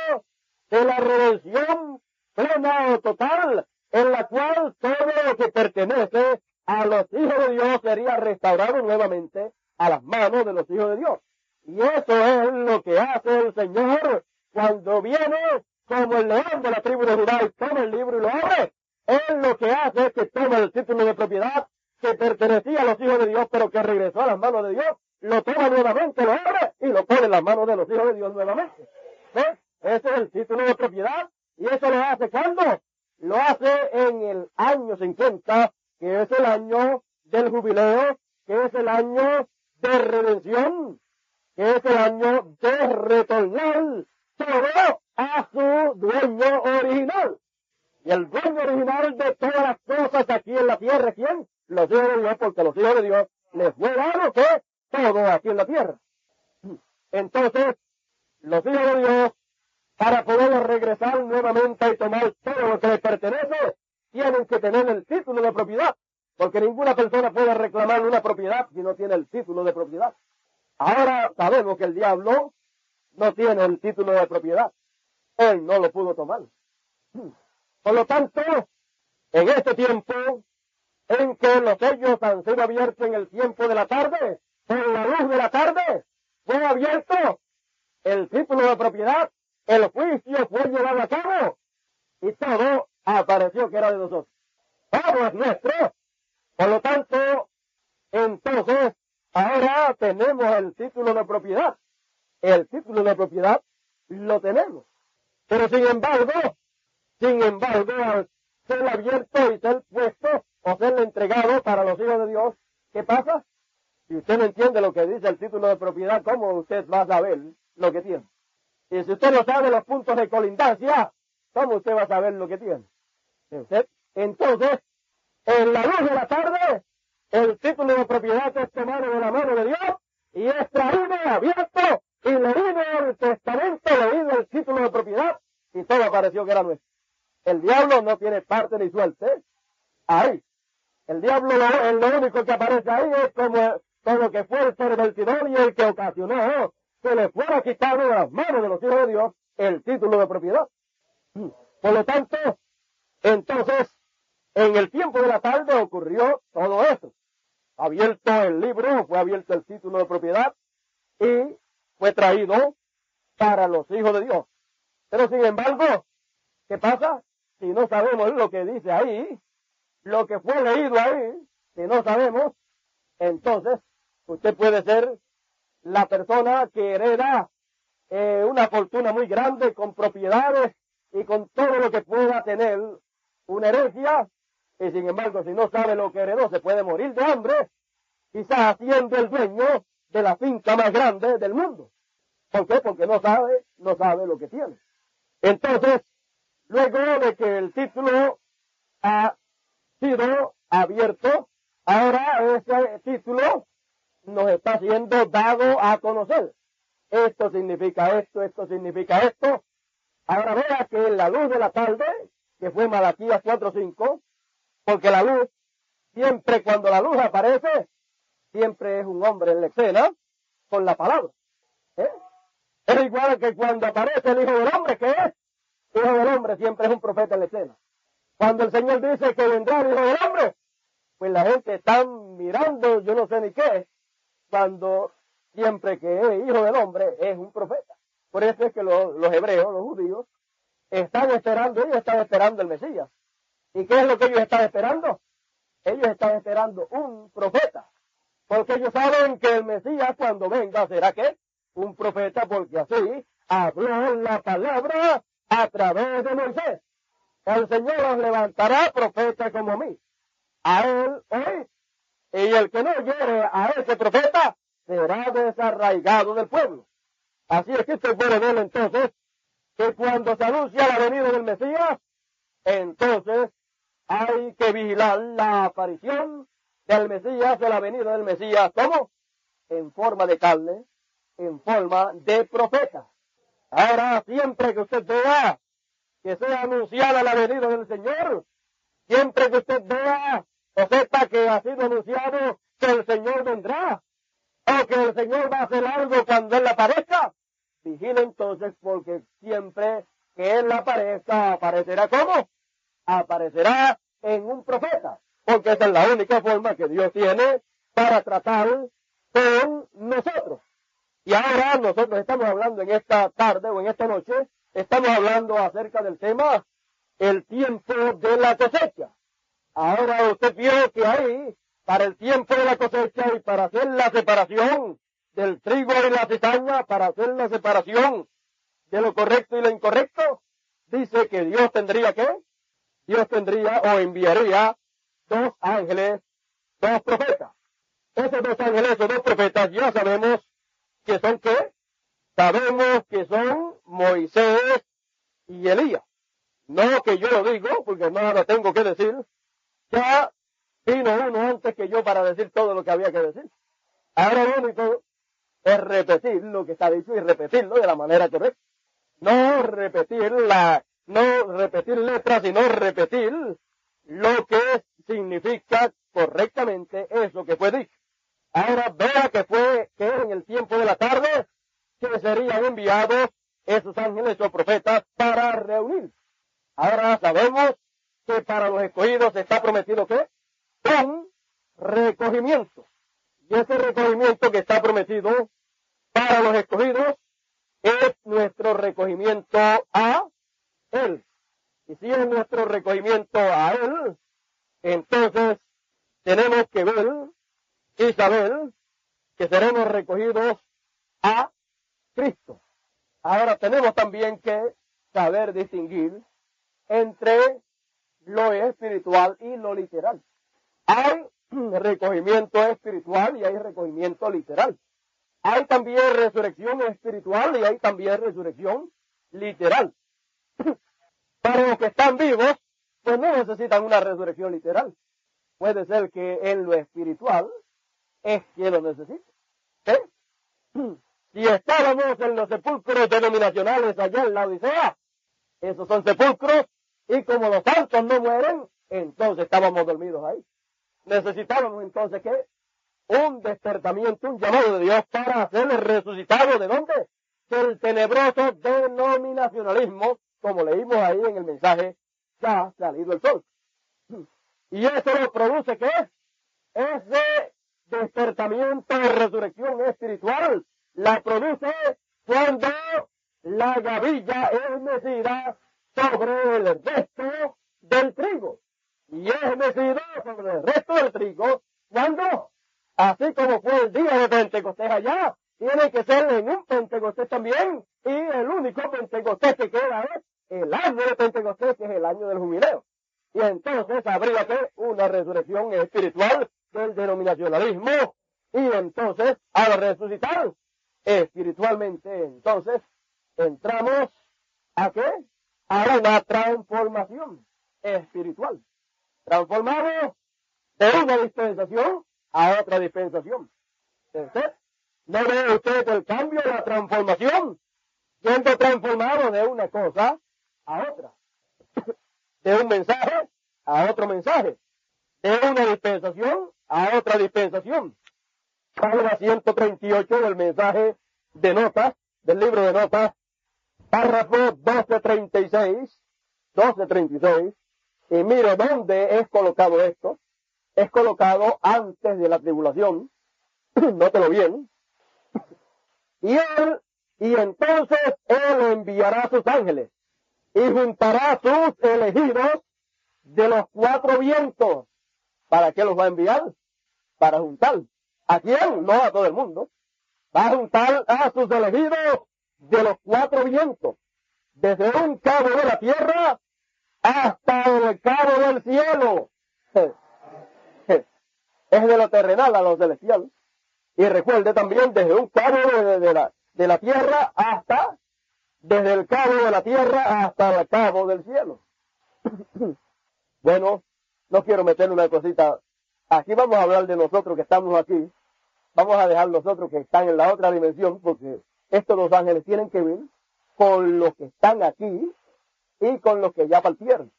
de la redención plena o total, en la cual todo lo que pertenece a los hijos de Dios sería restaurado nuevamente a las manos de los hijos de Dios. Y eso es lo que hace el Señor cuando viene como el león de la tribu de Judá y toma el libro y lo abre. Él lo que hace es que toma el título de propiedad que pertenecía a los hijos de Dios, pero que regresó a las manos de Dios, lo toma nuevamente, lo abre y lo pone en las manos de los hijos de Dios nuevamente. ¿Ves? Ese es el título de propiedad. ¿Y eso lo hace cuándo? Lo hace en el año 50, que es el año del jubileo, que es el año de redención, que es el año de retornar todo a su dueño original. Y el dueño original de todas las cosas aquí en la tierra, ¿quién? Los hijos de Dios, porque los hijos de Dios les fue dado que todo aquí en la tierra. Entonces, los hijos de Dios, para poder regresar nuevamente y tomar todo lo que les pertenece, tienen que tener el título de propiedad, porque ninguna persona puede reclamar una propiedad si no tiene el título de propiedad. Ahora sabemos que el diablo no tiene el título de propiedad. Él no lo pudo tomar. Por lo tanto, en este tiempo en que los sellos han sido abiertos en el tiempo de la tarde, en la luz de la tarde, fue abierto el título de propiedad, el juicio fue llevado a cabo y todo apareció que era de nosotros. Todo es nuestro. Por lo tanto, entonces, ahora tenemos el título de propiedad. El título de propiedad lo tenemos. Pero sin embargo, al ser abierto y ser puesto o ser entregado para los hijos de Dios, ¿qué pasa? Si usted no entiende lo que dice el título de propiedad, ¿cómo usted va a saber lo que tiene? Y si usted no sabe los puntos de colindancia, ¿cómo usted va a saber lo que tiene? Entonces, en la luz de la tarde, el título de propiedad es tomado de la mano de Dios y es traído, abierto, y leído el testamento, leído el título de propiedad, y todo pareció que era nuestro. El diablo no tiene parte ni suerte ahí. El diablo, lo único que aparece ahí es como todo que fue el pervertidor y el que ocasionó que le fuera quitado de las manos de los hijos de Dios el título de propiedad. Por lo tanto, entonces, en el tiempo de la tarde ocurrió todo eso. Abierto el libro, fue abierto el título de propiedad y fue traído para los hijos de Dios. Pero sin embargo, ¿qué pasa? Si no sabemos lo que dice ahí, lo que fue leído ahí, si no sabemos, Entonces, usted puede ser la persona que hereda una fortuna muy grande con propiedades y con todo lo que pueda tener una herencia, y sin embargo, si no sabe lo que heredó, se puede morir de hambre, quizás siendo el dueño de la finca más grande del mundo. ¿Por qué? Porque no sabe lo que tiene. Entonces, luego de que el título ha sido abierto, ahora ese título nos está siendo dado a conocer. Esto significa esto, esto significa esto. Ahora vea que en la luz de la tarde, que fue Malaquías 4:5, porque la luz, siempre cuando la luz aparece, siempre es un hombre en la escena con la palabra. Es igual que cuando aparece el Hijo del Hombre, que es Hijo del Hombre, siempre es un profeta en la escena. Cuando el Señor dice que vendrá el Hijo del Hombre, pues la gente está mirando, yo no sé ni qué, cuando siempre que es Hijo del Hombre es un profeta. Por eso es que los hebreos, los judíos, ellos están esperando el Mesías. ¿Y qué es lo que ellos están esperando? Ellos están esperando un profeta. Porque ellos saben que el Mesías cuando venga será ¿qué? Un profeta, porque así habló la palabra a través de Moisés. El Señor los levantará profeta como mí. A él hoy. Y el que no llegue a ese profeta será desarraigado del pueblo. Así es que usted puede ver entonces que cuando se anuncia la venida del Mesías, entonces hay que vigilar la aparición del Mesías, de la venida del Mesías. ¿Cómo? En forma de carne, en forma de profeta. Ahora, siempre que usted vea que sea anunciada la venida del Señor, siempre que usted vea o sepa que ha sido anunciado que el Señor vendrá, o que el Señor va a hacer algo cuando Él aparezca, vigile entonces, porque siempre que Él aparezca, aparecerá ¿cómo? Aparecerá en un profeta, porque esa es la única forma que Dios tiene para tratar con nosotros. Y ahora nosotros estamos hablando en esta tarde o en esta noche, estamos hablando acerca del tema, el tiempo de la cosecha. Ahora usted vio que ahí, para el tiempo de la cosecha y para hacer la separación del trigo y la cizaña, para hacer la separación de lo correcto y lo incorrecto, dice que Dios tendría ¿qué? Dios tendría o enviaría 2 ángeles, 2 profetas. Esos 2 ángeles o 2 profetas ya sabemos que son ¿qué? Sabemos que son Moisés y Elías. No que yo lo digo, porque no lo tengo que decir. Ya vino uno antes que yo para decir todo lo que había que decir. Ahora lo único es repetir lo que está dicho y repetirlo de la manera correcta. No repetir letras, sino repetir lo que significa correctamente eso que fue dicho. Ahora vea que en el tiempo de la tarde que serían enviados esos ángeles o profetas para reunir. Ahora sabemos que para los escogidos está prometido ¿qué? Un recogimiento. Y ese recogimiento que está prometido para los escogidos es nuestro recogimiento a Él. Y si es nuestro recogimiento a Él, entonces tenemos que ver y saber que seremos recogidos a Cristo. Ahora tenemos también que saber distinguir entre lo espiritual y lo literal. Hay recogimiento espiritual y hay recogimiento literal. Hay también resurrección espiritual y hay también resurrección literal. Para los que están vivos, pues no necesitan una resurrección literal. Puede ser que en lo espiritual es que lo necesite. Si estábamos en los sepulcros denominacionales allá en la Odisea, esos son sepulcros, y como los santos no mueren, entonces estábamos dormidos ahí. Necesitábamos entonces ¿qué? Un despertamiento, un llamado de Dios para ser resucitado. ¿De dónde? Del tenebroso denominacionalismo, como leímos ahí en el mensaje, ya ha salido el sol. Y eso lo produce ¿qué? Ese despertamiento de resurrección espiritual la produce cuando la gavilla es mecida sobre el resto del trigo. Y es mecida sobre el resto del trigo cuando allá, tiene que ser en un Pentecostés también, y el único Pentecostés que queda es el año de Pentecostés, que es el año del jubileo. Y entonces habría que una resurrección espiritual del denominacionalismo, y entonces, al resucitar espiritualmente, entonces, entramos ¿a qué? A una transformación espiritual. Transformamos de una dispensación a otra dispensación. ¿Usted? ¿No ve usted el cambio, la transformación? Siendo transformado de una cosa a otra. De un mensaje a otro mensaje. De una dispensación a otra dispensación. Página 138 del mensaje de notas, del libro de notas, párrafo 1236, y mire dónde es colocado esto. Es colocado antes de la tribulación, nótelo bien, y entonces él enviará a sus ángeles, y juntará a sus elegidos de los cuatro vientos. ¿Para qué los va a enviar? Para juntar. ¿A quién? No a todo el mundo. Va a juntar a sus elegidos de los cuatro vientos, desde un cabo de la tierra hasta el cabo del cielo. Es de lo terrenal a lo celestial. Y recuerde también desde un cabo de la tierra hasta, desde el cabo de la tierra hasta el cabo del cielo. Bueno, no quiero meterle una cosita. Aquí vamos a hablar de nosotros que estamos aquí. Vamos a dejar nosotros que están en la otra dimensión, porque estos dos ángeles tienen que ver con los que están aquí y con los que ya partieron.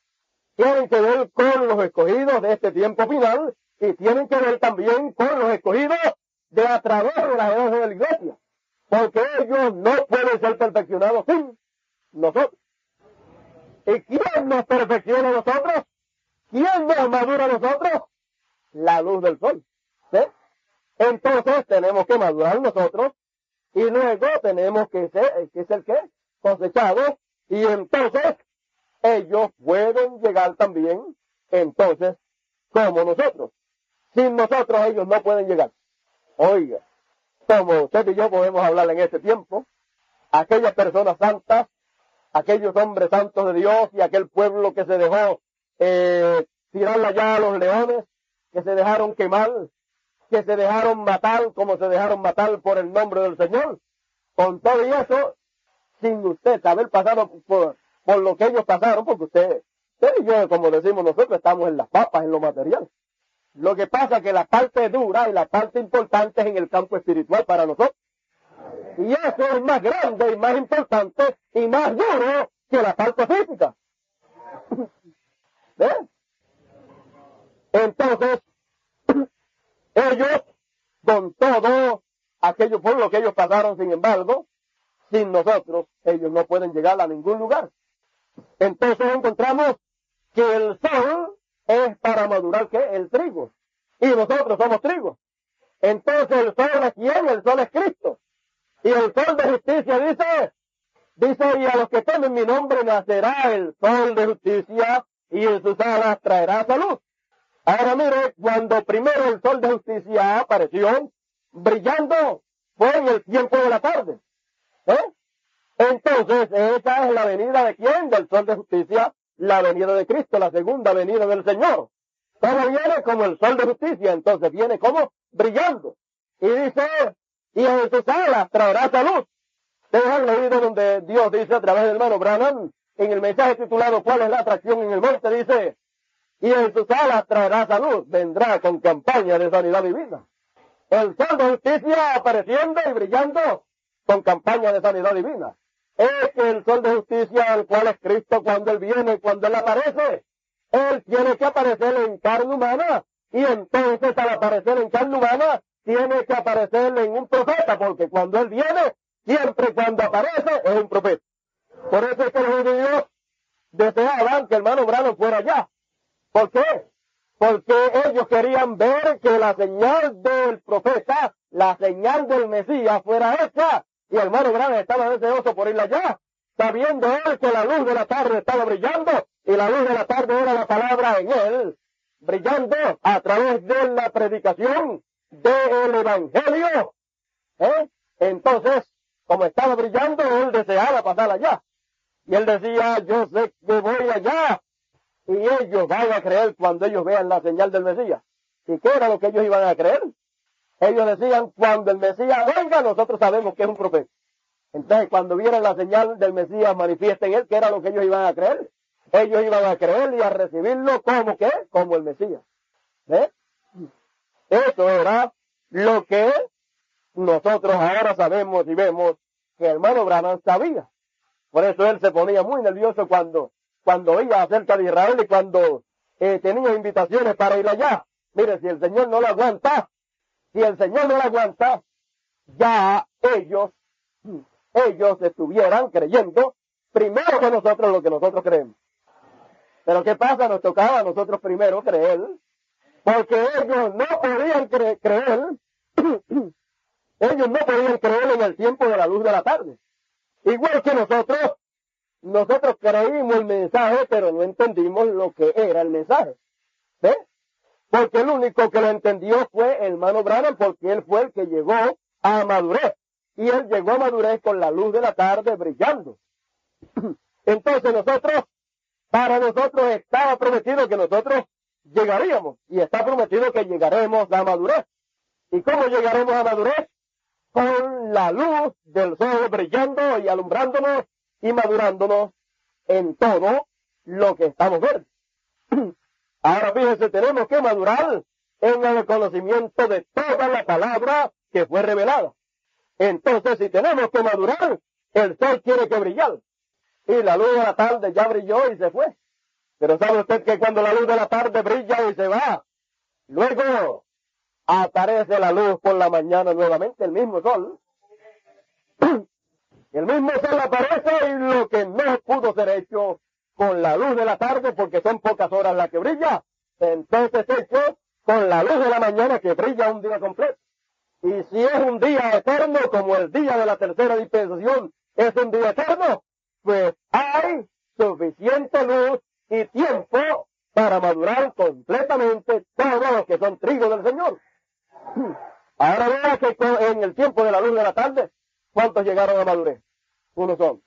Tienen que ver con los escogidos de este tiempo final y tienen que ver también con los escogidos de a través de las edades de la iglesia, porque ellos no pueden ser perfeccionados sin nosotros. ¿Y quién nos perfecciona a nosotros? ¿Quién nos madura a nosotros? La luz del sol. ¿Sí? Entonces tenemos que madurar nosotros y luego tenemos que ser ¿qué? Cosechados, y entonces ellos pueden llegar también, entonces, como nosotros. Sin nosotros ellos no pueden llegar. Oiga, como usted y yo podemos hablar en este tiempo, aquellas personas santas, aquellos hombres santos de Dios y aquel pueblo que se dejó tirar allá a los leones, que se dejaron quemar, que se dejaron matar como se dejaron matar por el nombre del Señor. Con todo y eso, sin usted haber pasado por lo que ellos pasaron, porque usted y yo, como decimos nosotros, estamos en las papas, en lo material. Lo que pasa es que la parte dura y la parte importante es en el campo espiritual para nosotros. Y eso es más grande y más importante y más duro que la parte física. ¿Ves? Entonces, ellos, con todo aquello por lo que ellos pasaron, sin embargo, sin nosotros, ellos no pueden llegar a ningún lugar. Entonces encontramos que el sol es para madurar, ¿qué? El trigo. Y nosotros somos trigo. Entonces el sol es ¿quién? El sol es Cristo. Y el sol de justicia dice, y a los que temen mi nombre nacerá el sol de justicia, y en sus alas traerá salud. Ahora mire, cuando primero el sol de justicia apareció, brillando, fue en el tiempo de la tarde. Entonces, esa es la venida de ¿quién? Del sol de justicia, la venida de Cristo, la segunda venida del Señor. Todo viene como el sol de justicia, entonces viene como brillando. Y dice, y en sus alas traerá salud. Ustedes han leído donde Dios dice a través del hermano Branham, en el mensaje titulado ¿Cuál es la atracción en el monte? Dice, y en sus alas traerá salud, vendrá con campaña de sanidad divina. El sol de justicia apareciendo y brillando con campaña de sanidad divina. Es que el sol de justicia, el cual es Cristo, cuando Él viene, cuando Él aparece, Él tiene que aparecer en carne humana, y entonces al aparecer en carne humana, tiene que aparecer en un profeta, porque cuando Él viene, siempre cuando aparece, es un profeta. Por eso es que los judíos deseaban que el hermano Branham fuera allá. ¿Por qué? Porque ellos querían ver que la señal del profeta, la señal del Mesías fuera hecha, y el hermano Branham estaba deseoso por ir allá, sabiendo él que la luz de la tarde estaba brillando, y la luz de la tarde era la palabra en él, brillando a través de la predicación del Evangelio, Entonces, como estaba brillando, él deseaba pasar allá. Y él decía, yo sé que voy allá. Y ellos van a creer cuando ellos vean la señal del Mesías. ¿Y qué era lo que ellos iban a creer? Ellos decían, cuando el Mesías venga, nosotros sabemos que es un profeta. Entonces, cuando vieran la señal del Mesías manifiesta en él, ¿qué era lo que ellos iban a creer? Ellos iban a creer y a recibirlo como ¿qué? Como el Mesías. ¿Ves? Eso era lo que nosotros ahora sabemos y vemos que el hermano Branham sabía. Por eso él se ponía muy nervioso cuando oía acerca de Israel y cuando tenía invitaciones para ir allá. Mire, si el Señor no lo aguanta, ya ellos estuvieran creyendo primero que nosotros lo que nosotros creemos. Pero ¿qué pasa? Nos tocaba a nosotros primero creer, porque ellos no podían creer, ellos no podían creer en el tiempo de la luz de la tarde. Igual que nosotros creímos el mensaje, pero no entendimos lo que era el mensaje. ¿Ves? Porque el único que lo entendió fue el hermano Branham, porque él fue el que llegó a madurez. Y él llegó a madurez con la luz de la tarde brillando. Entonces para nosotros estaba prometido que nosotros llegaríamos. Y está prometido que llegaremos a madurez. ¿Y cómo llegaremos a madurez? Con la luz del sol brillando y alumbrándonos y madurándonos en todo lo que estamos viendo. Ahora fíjense, tenemos que madurar en el conocimiento de toda la palabra que fue revelada. Entonces, si tenemos que madurar, el sol tiene que brillar. Y la luz de la tarde ya brilló y se fue. Pero ¿sabe usted que cuando la luz de la tarde brilla y se va, luego aparece la luz por la mañana nuevamente, el mismo sol? El mismo sol aparece y lo que no pudo ser hecho con la luz de la tarde, porque son pocas horas las que brilla, entonces hecho con la luz de la mañana que brilla un día completo. Y si es un día eterno, como el día de la tercera dispensación es un día eterno, pues hay suficiente luz y tiempo para madurar completamente todos los que son trigo del Señor. Ahora vea que en el tiempo de la luz de la tarde, ¿cuántos llegaron a madurez? Unos son.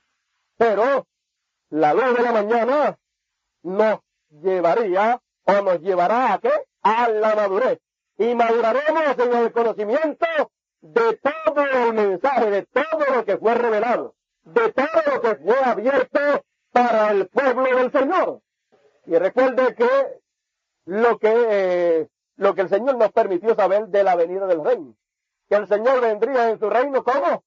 Pero la luz de la mañana nos llevaría o nos llevará ¿a qué? A la madurez. Y maduraremos en el conocimiento de todo el mensaje, de todo lo que fue revelado, de todo lo que fue abierto para el pueblo del Señor. Y recuerde que lo que el Señor nos permitió saber de la venida del reino, que el Señor vendría en su reino, ¿cómo?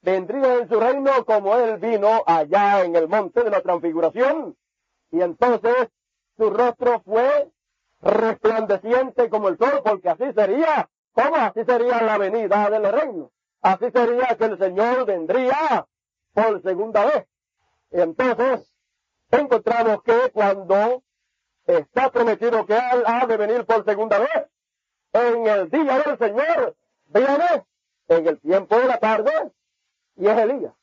Vendría en su reino como Él vino allá en el monte de la transfiguración, y entonces su rostro fue resplandeciente como el sol, porque así sería, ¿cómo? Así sería la venida del reino. Así sería que el Señor vendría por segunda vez. Y entonces encontramos que cuando está prometido que Él ha de venir por segunda vez, en el día del Señor, viene en el tiempo de la tarde, y es Elías.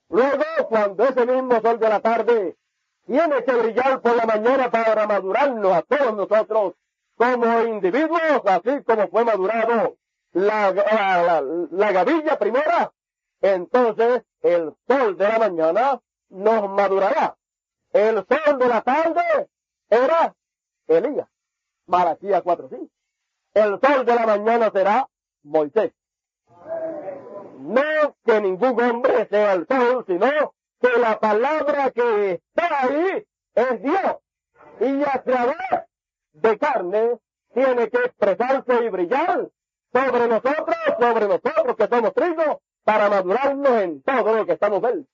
Luego, cuando ese mismo sol de la tarde tiene que brillar por la mañana para madurarnos a todos nosotros como individuos, así como fue madurado la gavilla primera, entonces el sol de la mañana nos madurará. El sol de la tarde era Elías, Malaquías 4:5. El sol de la mañana será Moisés. No que ningún hombre sea el sol, sino que la palabra que está ahí es Dios. Y a través de carne tiene que expresarse y brillar sobre nosotros que somos trigo, para madurarnos en todo lo que estamos viendo.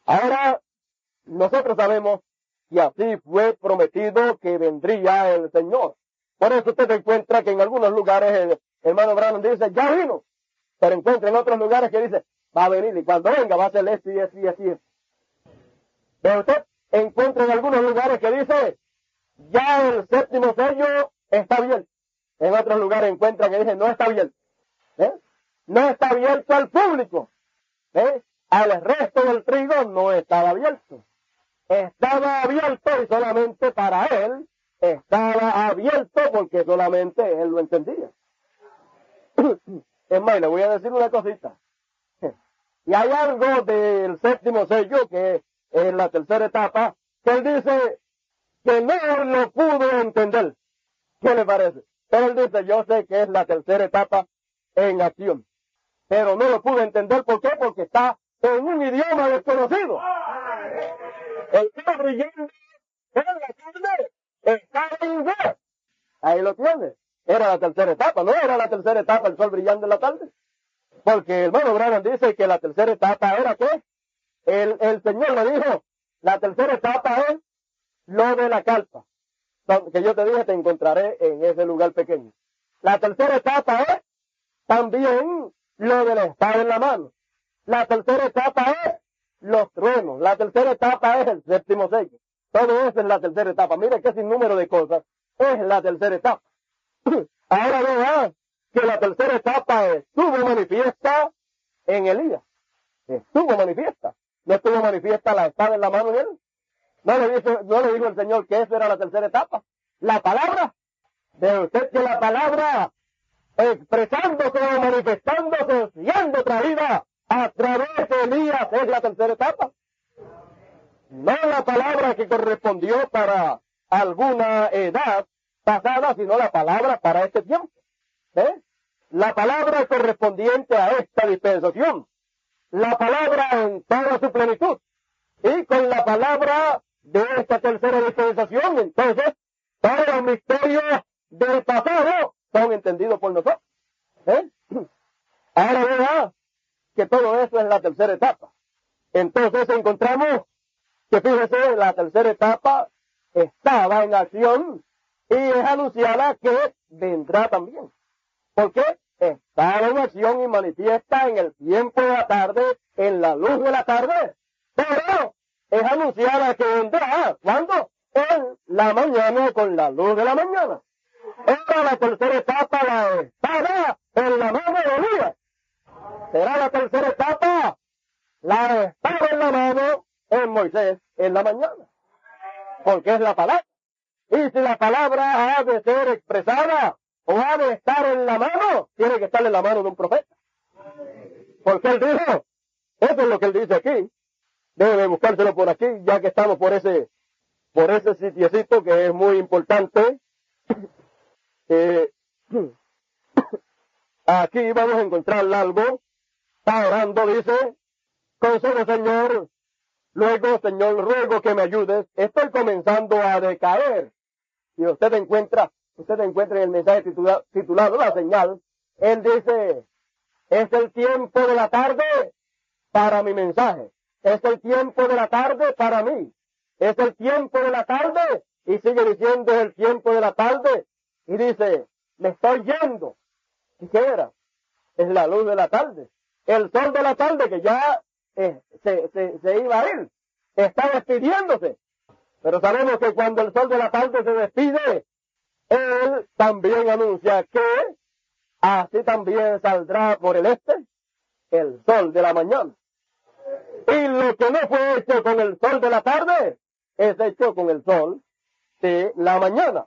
Ahora, nosotros sabemos que así fue prometido que vendría el Señor. Por eso usted encuentra que en algunos lugares el hermano Branham dice, ya vino. Pero encuentra en otros lugares que dice, va a venir y cuando venga va a ser esto y esto y así. Pero usted encuentra en algunos lugares que dice, ya el séptimo sello está abierto. En otros lugares encuentra que dice, no está abierto. No está abierto al público. Al resto del trigo no estaba abierto. Estaba abierto y solamente para él estaba abierto porque solamente él lo entendía. Es más, le voy a decir una cosita. Y hay algo del séptimo sello, que es la tercera etapa, que él dice que no lo pudo entender. ¿Qué le parece? Pero él dice, yo sé que es la tercera etapa en acción. Pero no lo pude entender. ¿Por qué? Porque está en un idioma desconocido. El sol brillante en la tarde está en inglés. Ahí lo tiene. Era la tercera etapa. No era la tercera etapa el sol brillando en la tarde. Porque el hermano Branham dice que la tercera etapa era ¿qué? El Señor le dijo, la tercera etapa es lo de la carpa. Que yo te dije, te encontraré en ese lugar pequeño. La tercera etapa es también lo de la espada en la mano. La tercera etapa es los truenos. La tercera etapa es el séptimo sello. Todo eso es la tercera etapa. Mire qué sinnúmero de cosas es la tercera etapa. Ahora vean que la tercera etapa estuvo manifiesta en Elías. Estuvo manifiesta. No estuvo manifiesta la espada en la mano en él. No le dijo el Señor que eso era la tercera etapa. La palabra, de usted que la palabra expresándose o manifestándose, siendo traída a través de Elías, es la tercera etapa. No la palabra que correspondió para alguna edad pasada, sino la palabra para este tiempo. La palabra correspondiente a esta dispensación. La palabra en toda su plenitud. Y con la palabra de esta tercera dispensación, entonces, todos los misterios del pasado son entendidos por nosotros. Ahora verá que todo eso es la tercera etapa. Entonces encontramos que, fíjese, la tercera etapa estaba en acción y es anunciada que vendrá también. ¿Por qué? Estaba en acción y manifiesta en el tiempo de la tarde, en la luz de la tarde, pero es anunciada que vendrá, ¿cuándo? En la mañana, con la luz de la mañana. Era la tercera etapa, la espada en la mano de Elías. Será la tercera etapa, la espada en la mano en Moisés en la mañana. Porque es la palabra. Y si la palabra ha de ser expresada o ha de estar en la mano, tiene que estar en la mano de un profeta. Porque él dijo, eso es lo que él dice aquí. Debe buscárselo por aquí, ya que estamos por ese sitiecito que es muy importante. Aquí vamos a encontrar algo. Está orando, dice, concede Señor, luego Señor, ruego que me ayudes. Estoy comenzando a decaer. Y usted encuentra en el mensaje titulado La Señal, él dice, es el tiempo de la tarde para mi mensaje. Es el tiempo de la tarde para mí. Es el tiempo de la tarde. Y sigue diciendo, es el tiempo de la tarde. Y dice, me estoy yendo. ¿Y qué era? Es la luz de la tarde. El sol de la tarde que ya se iba a ir. Está despidiéndose. Pero sabemos que cuando el sol de la tarde se despide, él también anuncia que así también saldrá por el este el sol de la mañana. Y lo que no fue hecho con el sol de la tarde, es hecho con el sol de la mañana.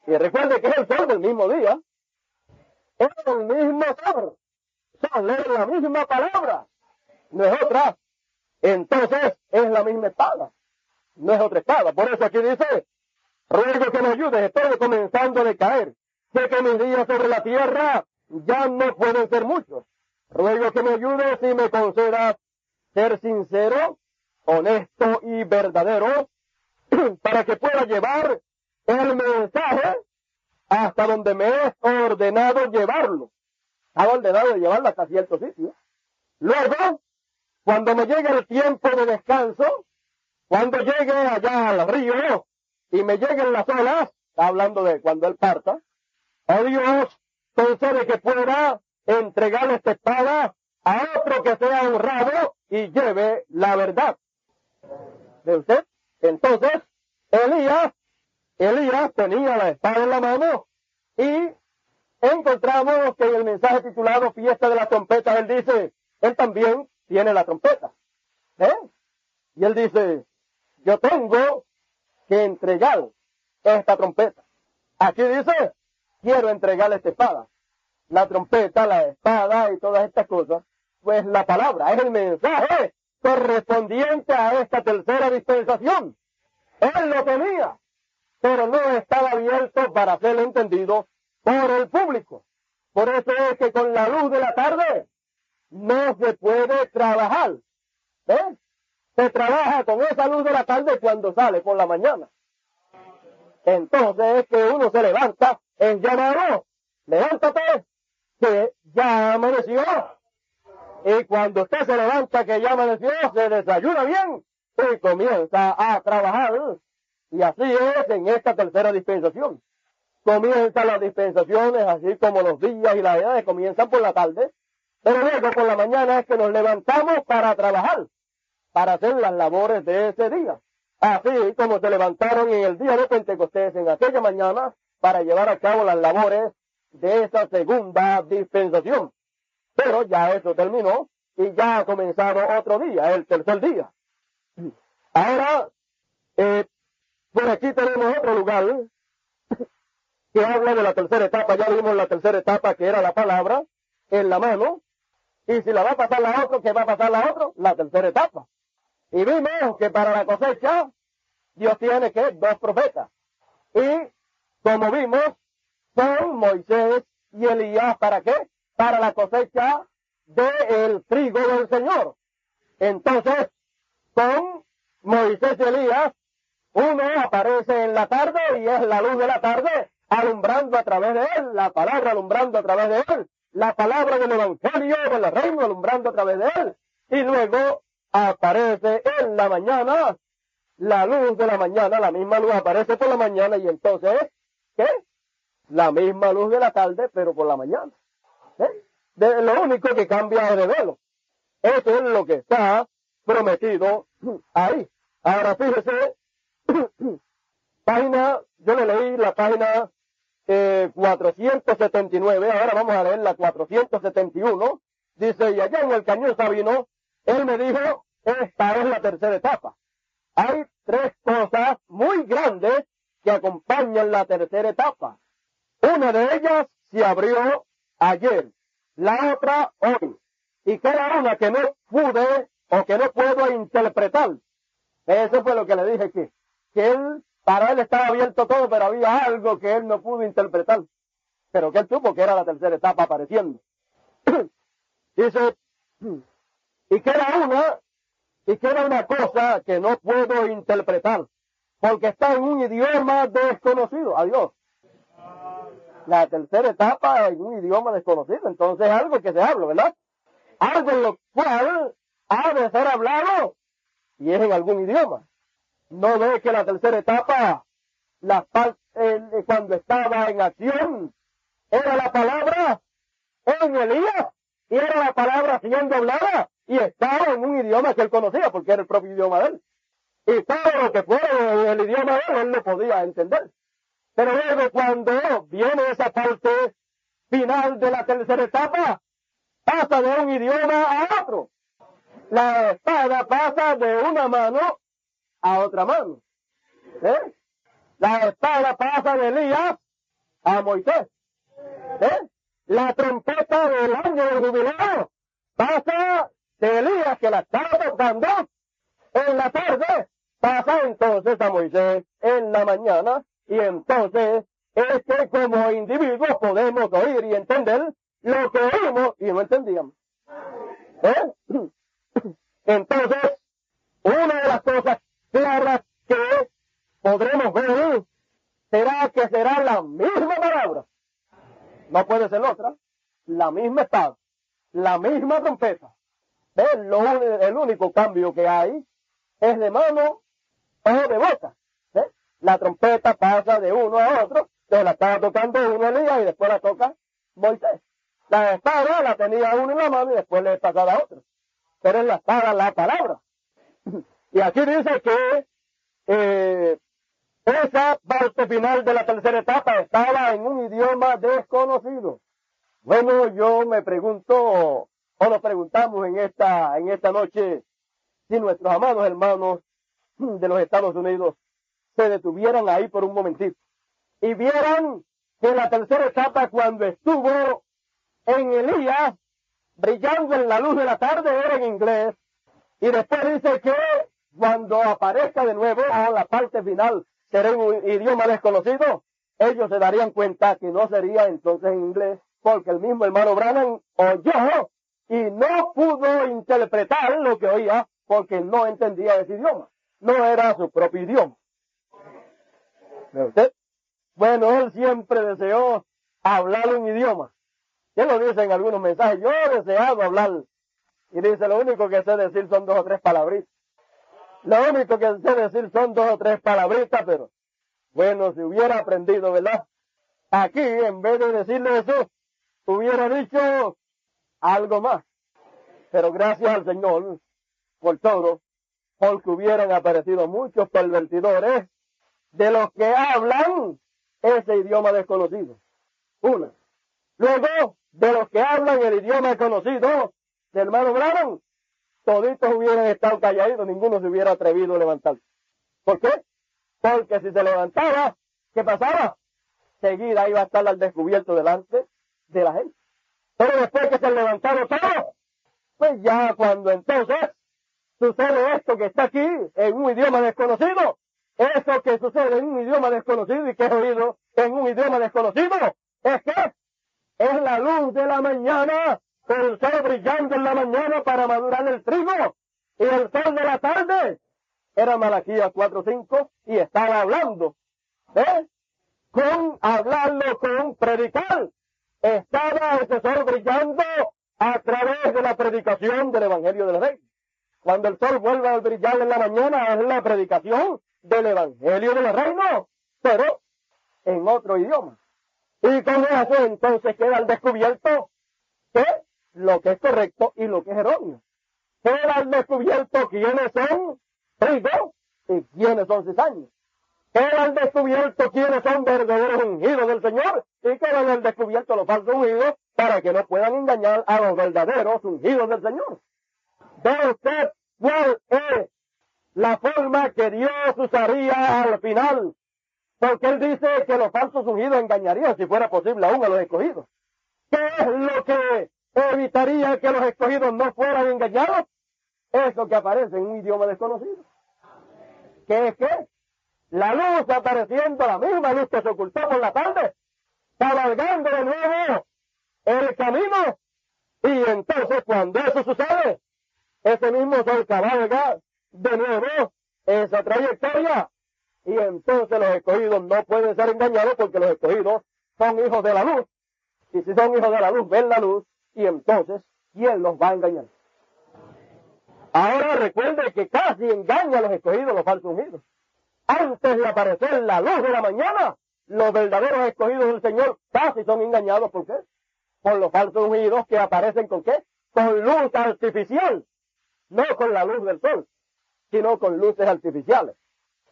Y recuerde que es el sol del mismo día. Es el mismo sol. Es la misma palabra. No es otra. Entonces es la misma espada. No es otra espada. Por eso aquí dice, ruego que me ayudes, estoy comenzando a decaer. Sé que mis días sobre la tierra ya no pueden ser muchos. Ruego que me ayudes y me concedas ser sincero, honesto y verdadero, para que pueda llevar el mensaje hasta donde me es ordenado llevarlo. Ha ordenado llevarlo hasta cierto sitio. Luego, cuando me llegue el tiempo de descanso, cuando llegue allá al río y me lleguen las olas, está hablando de cuando él parta, oh Dios, concede que pueda entregar esta espada a otro que sea honrado y lleve la verdad. ¿De usted? Entonces, Elías tenía la espada en la mano y encontramos que en el mensaje titulado Fiesta de las Trompetas, él dice, él también tiene la trompeta. Y él dice, yo tengo que entregar esta trompeta. Aquí dice, quiero entregarle esta espada. la trompeta, la espada y todas estas cosas, pues la palabra es el mensaje correspondiente a esta tercera dispensación. Él lo tenía, pero no estaba abierto para ser entendido por el público. Por eso es que con la luz de la tarde no se puede trabajar. ¿Ves? Se trabaja con esa luz de la tarde cuando sale por la mañana. Entonces es que uno se levanta en llamado, levántate, que ya amaneció. Y cuando usted se levanta que ya amaneció, se desayuna bien y comienza a trabajar. Y así es en esta tercera dispensación. Comienzan las dispensaciones, así como los días y las edades comienzan por la tarde, pero luego por la mañana es que nos levantamos para trabajar, para hacer las labores de ese día. Así como se levantaron en el día de Pentecostés, en aquella mañana, para llevar a cabo las labores de esa segunda dispensación. Pero ya eso terminó y ya ha comenzado otro día, el tercer día. Ahora, por aquí tenemos otro lugar que habla de la tercera etapa. Ya vimos la tercera etapa, que era la palabra en la mano. Y si la va a pasar la otra, ¿qué va a pasar la otra? La tercera etapa. Y vimos que para la cosecha, Dios tiene que 2 profetas. Y, como vimos, son Moisés y Elías, ¿para qué? Para la cosecha del trigo del Señor. Entonces, con Moisés y Elías, uno aparece en la tarde y es la luz de la tarde, alumbrando a través de él, la palabra alumbrando a través de él, la palabra del Evangelio del Reino alumbrando a través de él. Y luego aparece en la mañana, la luz de la mañana, la misma luz aparece por la mañana y entonces, ¿qué? La misma luz de la tarde, pero por la mañana. Lo único que cambia es de velo. Eso es lo que está prometido ahí. Ahora fíjese, página, yo le leí la página 479, ahora vamos a leer la 471. Dice, y allá en el Cañón Sabino, él me dijo, esta es la tercera etapa. Hay 3 cosas muy grandes que acompañan la tercera etapa. Una de ellas se abrió ayer, la otra hoy. Y queda una que no pude o que no puedo interpretar. Eso fue lo que le dije que él, para él estaba abierto todo, pero había algo que él no pudo interpretar. Pero que él supo que era la tercera etapa apareciendo. Dice, y queda una cosa que no puedo interpretar, porque está en un idioma desconocido. Adiós. La tercera etapa en un idioma desconocido, entonces es algo que se habla, ¿verdad? Algo en lo cual ha de ser hablado y es en algún idioma. No ve que la tercera etapa, cuando estaba en acción, era la palabra en Elías y era la palabra siendo hablada y estaba en un idioma que él conocía porque era el propio idioma de él. Y todo lo que fuera el idioma de él lo podía entender. Pero luego cuando viene esa parte final de la tercera etapa, pasa de un idioma a otro. La espada pasa de una mano a otra mano. La espada pasa de Elías a Moisés. La trompeta del año del jubileo pasa de Elías, que la estaba tocando en la tarde, pasa entonces a Moisés en la mañana. Y entonces es que como individuos podemos oír y entender lo que oímos y no entendíamos. Entonces, una de las cosas claras que podremos ver será que será la misma palabra. No puede ser otra. La misma espada, la misma trompeta. El único cambio que hay es de mano o de boca. La trompeta pasa de uno a otro, se la estaba tocando uno Elías y después la toca Moisés. La espada la tenía uno en la mano y después le pasaba a otro. Pero es la espada la palabra. Y aquí dice que esa parte final de la tercera etapa estaba en un idioma desconocido. Bueno, yo me pregunto, o nos preguntamos en esta noche, si nuestros amados hermanos de los Estados Unidos se detuvieran ahí por un momentito y vieran que la tercera etapa, cuando estuvo en Elías, brillando en la luz de la tarde, era en inglés. Y después dice que cuando aparezca de nuevo, o la parte final, será en un idioma desconocido, ellos se darían cuenta que no sería entonces en inglés, porque el mismo hermano Branham oyó y no pudo interpretar lo que oía, porque no entendía ese idioma. No era su propio idioma. ¿Ve usted? Bueno, él siempre deseó hablar un idioma. Él lo dice en algunos mensajes, yo he deseado hablar. Y dice, lo único que sé decir son 2 o 3 palabritas. Lo único que sé decir son 2 o 3 palabritas, pero bueno, si hubiera aprendido, ¿verdad? Aquí, en vez de decirle eso, hubiera dicho algo más. Pero gracias al Señor por todo, porque hubieran aparecido muchos pervertidores de los que hablan ese idioma desconocido. Una. Luego, de los que hablan el idioma conocido del hermano Branham, toditos hubieran estado calladitos, ninguno se hubiera atrevido a levantarse. ¿Por qué? Porque si se levantaba, ¿qué pasaba? Seguida iba a estar al descubierto delante de la gente. Pero después que se levantaron todos, pues ya cuando entonces sucede esto que está aquí en un idioma desconocido, eso que sucede en un idioma desconocido y que es oído en un idioma desconocido, es que es la luz de la mañana, el sol brillando en la mañana para madurar el trigo, y el sol de la tarde era Malaquías 4:5 y estaba hablando, hablarlo con predicar. Estaba ese sol brillando a través de la predicación del Evangelio del Rey. Cuando el sol vuelve a brillar en la mañana es la predicación del Evangelio del Reino, pero en otro idioma. Y con eso entonces queda al descubierto que lo que es correcto y lo que es erróneo. Queda al descubierto quiénes son trigo y quiénes son cizañas. Queda al descubierto quiénes son verdaderos ungidos del Señor y quedan al descubierto los falsos ungidos para que no puedan engañar a los verdaderos ungidos del Señor. ¿Ve usted cuál es la forma que Dios usaría al final? Porque Él dice que los falsos ungidos engañarían, si fuera posible, aún a los escogidos. ¿Qué es lo que evitaría que los escogidos no fueran engañados? Eso que aparece en un idioma desconocido. ¿Qué es qué? La luz apareciendo, la misma luz que se ocultó por la tarde, cabalgando de nuevo el camino. Y entonces cuando eso sucede, ese mismo sol cabalga de nuevo esa trayectoria. Y entonces los escogidos no pueden ser engañados porque los escogidos son hijos de la luz. Y si son hijos de la luz, ven la luz. Y entonces, ¿quién los va a engañar? Ahora recuerde que casi engaña a los escogidos los falsos ungidos. Antes de aparecer la luz de la mañana, los verdaderos escogidos del Señor casi son engañados. ¿Por qué? Por los falsos ungidos que aparecen ¿con qué? Con luz artificial. No con la luz del sol, sino con luces artificiales.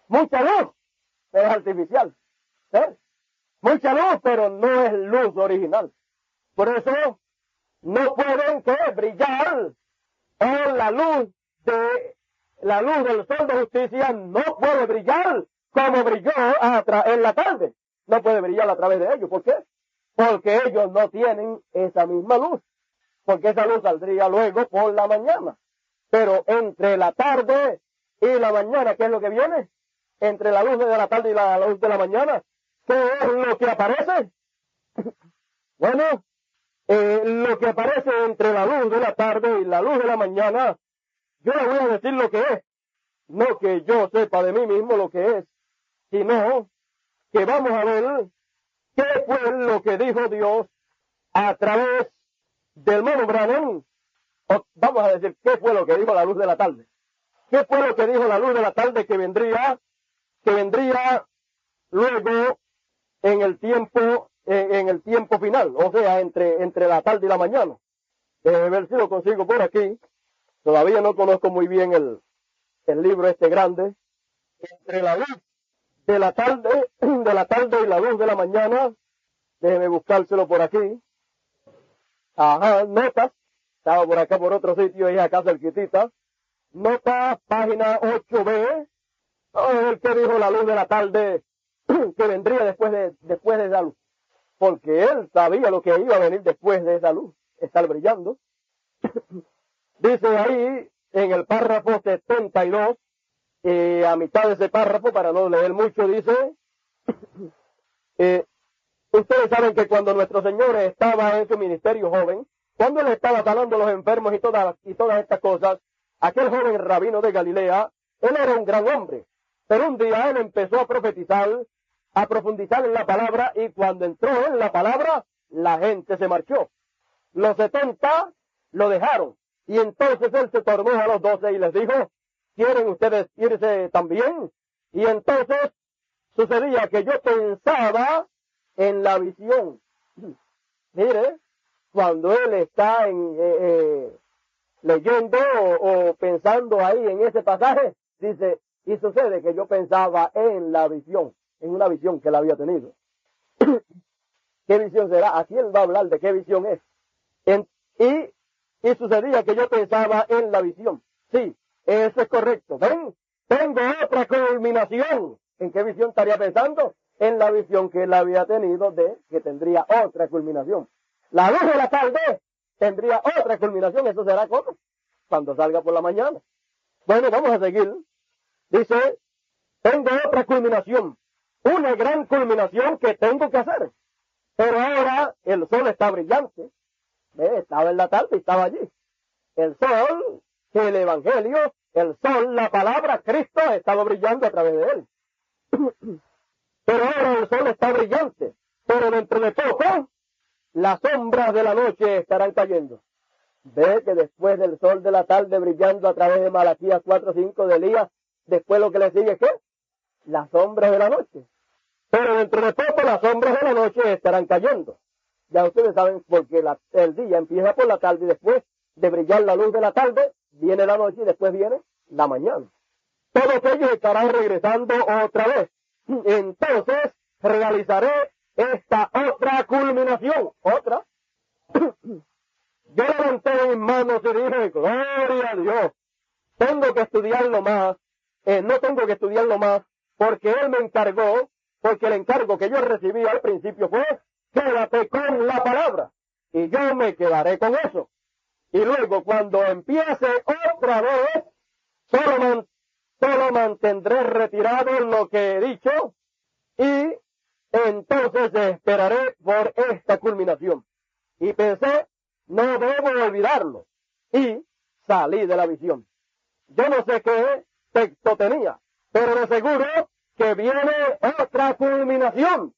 Mucha luz, pero es artificial. Mucha luz, pero no es luz original. Por eso no pueden brillar en la luz del sol de justicia, no puede brillar como brilló en la tarde. No puede brillar a través de ellos. ¿Por qué? Porque ellos no tienen esa misma luz. Porque esa luz saldría luego por la mañana. Pero entre la tarde y la mañana, ¿qué es lo que viene? Entre la luz de la tarde y la luz de la mañana, ¿qué es lo que aparece? Bueno, lo que aparece entre la luz de la tarde y la luz de la mañana, yo le voy a decir lo que es. No que yo sepa de mí mismo lo que es, sino que vamos a ver qué fue lo que dijo Dios a través del hermano Branham. Vamos a decir qué fue lo que dijo la luz de la tarde. ¿Qué fue lo que dijo la luz de la tarde que vendría luego en el tiempo final, o sea, entre la tarde y la mañana? Déjeme ver si lo consigo por aquí. Todavía no conozco muy bien el libro este grande. Entre la luz de la tarde y la luz de la mañana, déjeme buscárselo por aquí. Ajá, notas. Estaba por acá por otro sitio y acá cerquitita. Nota, página 8b. El que dijo la luz de la tarde que vendría después de esa luz. porque él sabía lo que iba a venir después de esa luz, estar brillando. Dice ahí en el párrafo 72, a mitad de ese párrafo, para no leer mucho, dice, ustedes saben que cuando nuestro Señor estaba en su ministerio joven, cuando él estaba sanando a los enfermos y todas estas cosas, aquel joven rabino de Galilea, él era un gran hombre, pero un día él empezó a profetizar, a profundizar en la palabra, y cuando entró en la palabra, la gente se marchó. Los 70 lo dejaron, y entonces él se tornó a los 12 y les dijo, ¿quieren ustedes irse también? Y entonces sucedía que yo pensaba en la visión. Mire, cuando él está leyendo o pensando ahí en ese pasaje, dice, y sucede que yo pensaba en la visión, en una visión que él había tenido. ¿Qué visión será? Aquí él va a hablar de qué visión es. Y sucedía que yo pensaba en la visión. Sí, eso es correcto. ¿Ven? Tengo otra culminación. ¿En qué visión estaría pensando? En la visión que él había tenido de que tendría otra culminación. La luz de la tarde tendría otra culminación. Eso será cuando salga por la mañana. Bueno, vamos a seguir. Dice, tengo otra culminación. Una gran culminación que tengo que hacer. Pero ahora el sol está brillante. Estaba en la tarde y estaba allí. El sol, el evangelio, el sol, la palabra, Cristo, estaba brillando a través de él. Pero ahora el sol está brillante. Pero dentro de poco, las sombras de la noche estarán cayendo. Ve que después del sol de la tarde brillando a través de Malaquías 4:5 de Elías, después lo que le sigue, ¿qué? Las sombras de la noche. Pero dentro de poco las sombras de la noche estarán cayendo. Ya ustedes saben porque el día empieza por la tarde y después de brillar la luz de la tarde, viene la noche y después viene la mañana. Todos ellos estarán regresando otra vez. Entonces realizaré esta otra culminación. ¿Otra? Yo levanté mis manos y dije, gloria a Dios. Tengo que estudiarlo más. No tengo que estudiarlo más porque él me encargó, porque el encargo que yo recibí al principio fue, quédate con la palabra. Y yo me quedaré con eso. Y luego cuando empiece otra vez, solo mantendré retirado lo que he dicho y entonces esperaré por esta culminación. Y pensé, no debo olvidarlo. Y salí de la visión. Yo no sé qué texto tenía, pero de seguro que viene otra culminación.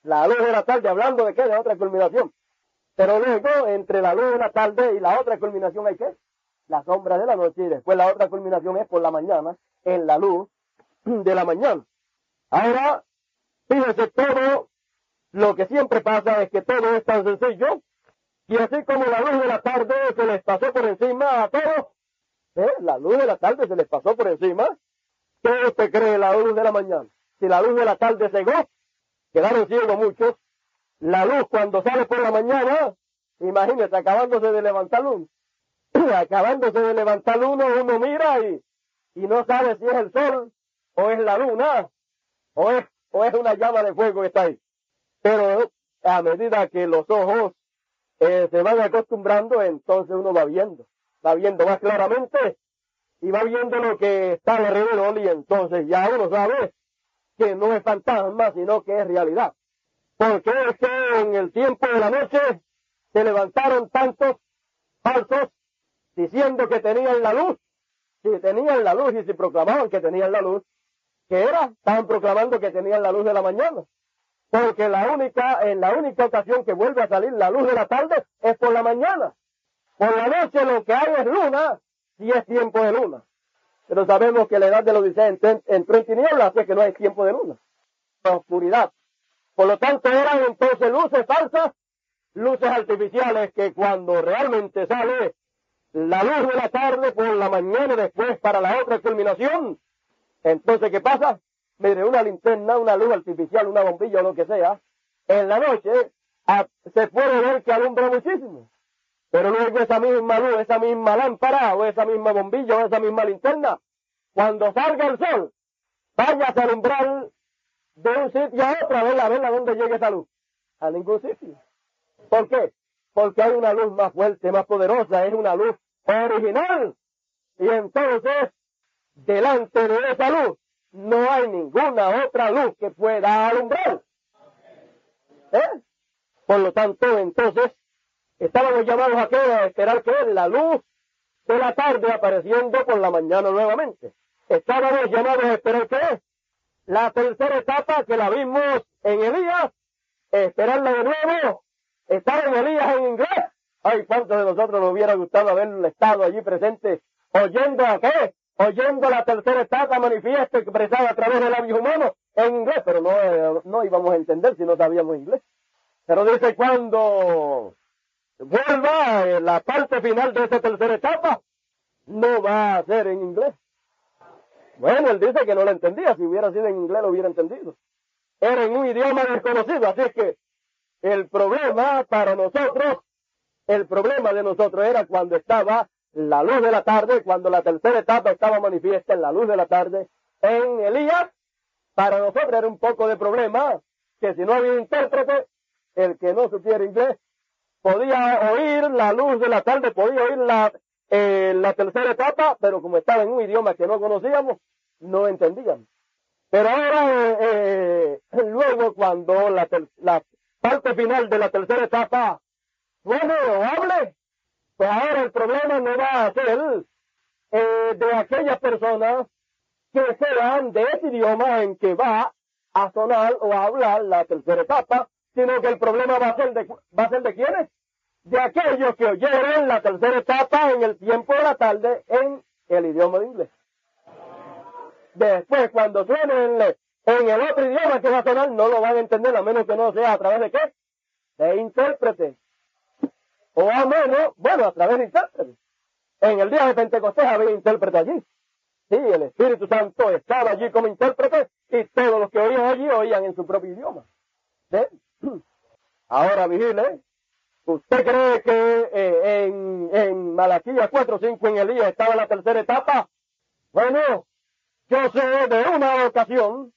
La luz de la tarde, hablando de qué, de otra culminación. Pero luego, entre la luz de la tarde y la otra culminación hay qué, la sombra de la noche, y después la otra culminación es por la mañana, en la luz de la mañana. Ahora, fíjense, todo lo que siempre pasa es que todo es tan sencillo, y así como la luz de la tarde se les pasó por encima a todos, la luz de la tarde se les pasó por encima, ¿qué usted cree la luz de la mañana? Si la luz de la tarde cegó, quedaron ciegos muchos. La luz cuando sale por la mañana, imagínese, acabándose de levantar uno. Acabándose de levantar uno mira y no sabe si es el sol, o es la luna, o es una llama de fuego que está ahí. Pero a medida que los ojos se van acostumbrando, entonces uno va viendo más claramente, y va viendo lo que está alrededor, y entonces ya uno sabe que no es fantasma, sino que es realidad. Porque es que en el tiempo de la noche se levantaron tantos falsos diciendo que tenían la luz. Si tenían la luz y si proclamaban que tenían la luz, ¿qué era? Estaban proclamando que tenían la luz de la mañana. Porque en la única ocasión que vuelve a salir la luz de la tarde es por la mañana. Por la noche lo que hay es luna, si es tiempo de luna. Pero sabemos que la edad de la Odisea entró en tinieblas, así que no hay tiempo de luna. La oscuridad. Por lo tanto, eran entonces luces falsas, luces artificiales, que cuando realmente sale la luz de la tarde por la mañana después para la otra culminación, entonces, ¿qué pasa? Mire, una linterna, una luz artificial, una bombilla o lo que sea, en la noche se puede ver que alumbra muchísimo. Pero luego esa misma luz, esa misma lámpara, o esa misma bombilla, o esa misma linterna, cuando salga el sol, vaya a alumbrar de un sitio a otro, a verla donde llegue esa luz. a ningún sitio. ¿Por qué? Porque hay una luz más fuerte, más poderosa, es una luz original. Y entonces, delante de esa luz, no hay ninguna otra luz que pueda alumbrar. Por lo tanto, entonces, estábamos llamados a esperar que la luz de la tarde apareciendo por la mañana nuevamente. Estábamos llamados a esperar que la tercera etapa que la vimos en Elías, esperarla de nuevo, estar en Elías en inglés. Ay, cuántos de nosotros nos hubiera gustado haber estado allí presente, oyendo a qué, oyendo la tercera etapa manifiesta expresada a través del labio humano en inglés, pero no íbamos a entender si no sabíamos inglés. Pero dice, cuando vuelva la parte final de esa tercera etapa, no va a ser en inglés. Bueno, él dice que no lo entendía, si hubiera sido en inglés lo hubiera entendido. Era en un idioma desconocido, así es que el problema para nosotros, el problema de nosotros era cuando estaba la luz de la tarde, cuando la tercera etapa estaba manifiesta en la luz de la tarde en Elías. Para nosotros era un poco de problema, que si no había intérprete, el que no supiera inglés podía oír la luz de la tarde, podía oír la tercera etapa, pero como estaba en un idioma que no conocíamos, no entendíamos. Pero ahora, luego cuando la parte final de la tercera etapa suene o hable, pues ahora el problema no va a ser de aquellas personas que sean de ese idioma en que va a sonar o a hablar la tercera etapa, sino que el problema va a ser de quiénes, de aquellos que oyeron la tercera etapa en el tiempo de la tarde en el idioma de inglés. Después, cuando suene en el otro idioma que va a sonar, no lo van a entender, a menos que no sea a través de qué, de intérprete. O a menos, bueno, a través de intérprete. En el día de Pentecostés había intérprete allí. Sí, el Espíritu Santo estaba allí como intérprete y todos los que oían allí oían en su propio idioma. ¿Sí? Ahora, vigile, ¿usted cree que en Malaquías 4:5 en Elías estaba la tercera etapa? Bueno, yo sé de una ocasión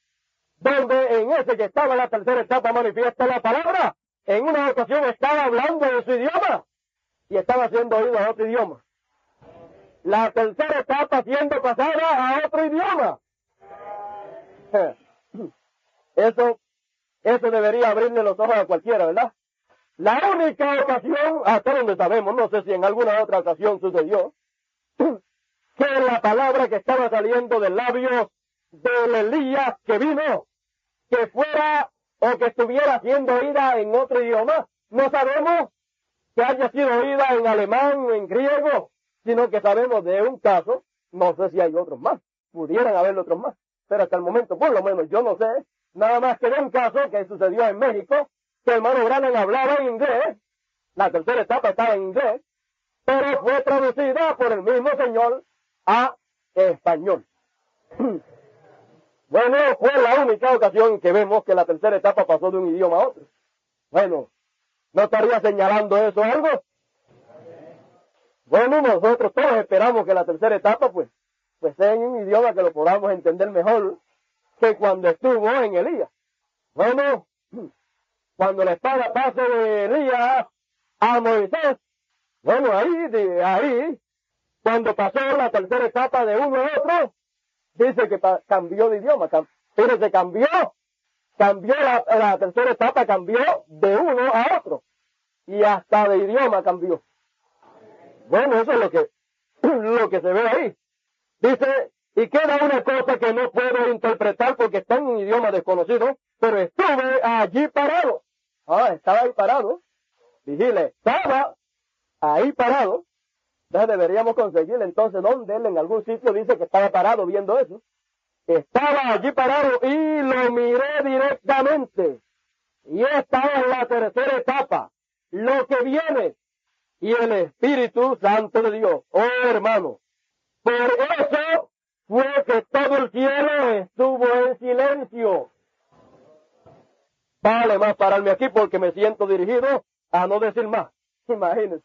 donde en ese que estaba la tercera etapa manifiesta la palabra, en una ocasión estaba hablando en su idioma y estaba siendo oído a otro idioma. La tercera etapa siendo pasada a otro idioma. Eso debería abrirle los ojos a cualquiera, ¿verdad? La única ocasión, hasta donde sabemos, no sé si en alguna otra ocasión sucedió, que la palabra que estaba saliendo del labio del Elías que vino, que fuera o que estuviera siendo oída en otro idioma, no sabemos que haya sido oída en alemán o en griego, sino que sabemos de un caso, no sé si hay otros más, pudieran haber otros más, pero hasta el momento, por lo menos, yo no sé, nada más que de un caso que sucedió en México, que el hermano Branham hablaba en inglés, la tercera etapa estaba en inglés, pero fue traducida por el mismo señor a español. Bueno, fue la única ocasión en que vemos que la tercera etapa pasó de un idioma a otro. Bueno, ¿no estaría señalando eso algo? Bueno, nosotros todos esperamos que la tercera etapa, pues sea en un idioma que lo podamos entender mejor que cuando estuvo en Elías. Bueno, cuando la espada pase de Elías a Moisés, bueno, ahí, cuando pasó la tercera etapa de uno a otro, dice que cambió de idioma, pero se cambió la tercera etapa, cambió de uno a otro, y hasta de idioma cambió. Bueno, eso es lo que se ve ahí. Dice, y queda una cosa que no puedo interpretar porque está en un idioma desconocido, pero estuve allí parado. Estaba ahí parado. Vigile, estaba ahí parado. Entonces deberíamos conseguir entonces donde él en algún sitio dice que estaba parado viendo eso. Estaba allí parado y lo miré directamente. Y esta es la tercera etapa. Lo que viene. Y el Espíritu Santo de Dios. Oh, hermano. Por eso fue que todo el cielo estuvo en silencio. Vale más pararme aquí porque me siento dirigido a no decir más. Imagínense.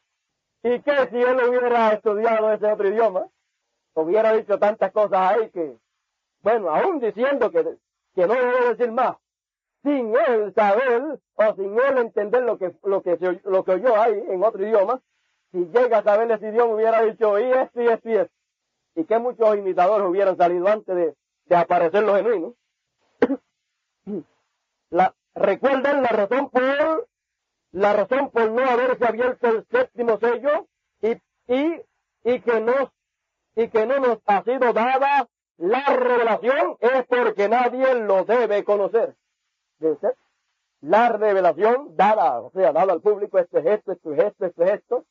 ¿Y qué si él hubiera estudiado ese otro idioma? Hubiera dicho tantas cosas ahí que, bueno, aún diciendo que no debo decir más. sin él saber o sin él entender lo que oyó ahí en otro idioma, si llega a saber ese idioma hubiera dicho y esto y esto y esto. Y que muchos imitadores hubieran salido antes de aparecer los genuinos. Recuerden la razón por no haberse abierto el séptimo sello y que no nos ha sido dada la revelación es porque nadie lo debe conocer. ¿Dice? La revelación dada al público, esto es esto, esto es esto, esto es esto.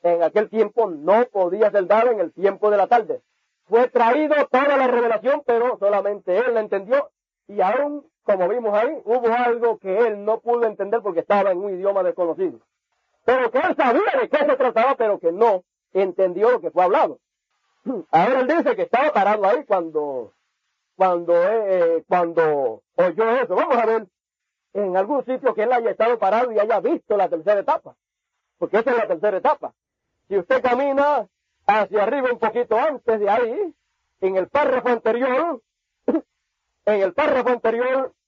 En aquel tiempo no podía ser dado en el tiempo de la tarde. Fue traído toda la revelación, pero solamente él la entendió y aún, como vimos ahí, hubo algo que él no pudo entender porque estaba en un idioma desconocido. Pero que él sabía de qué se trataba, pero que no entendió lo que fue hablado. Ahora él dice que estaba parado ahí cuando oyó eso. Vamos a ver en algún sitio que él haya estado parado y haya visto la tercera etapa. Porque esa es la tercera etapa. Si usted camina hacia arriba un poquito antes de ahí, en el párrafo anterior,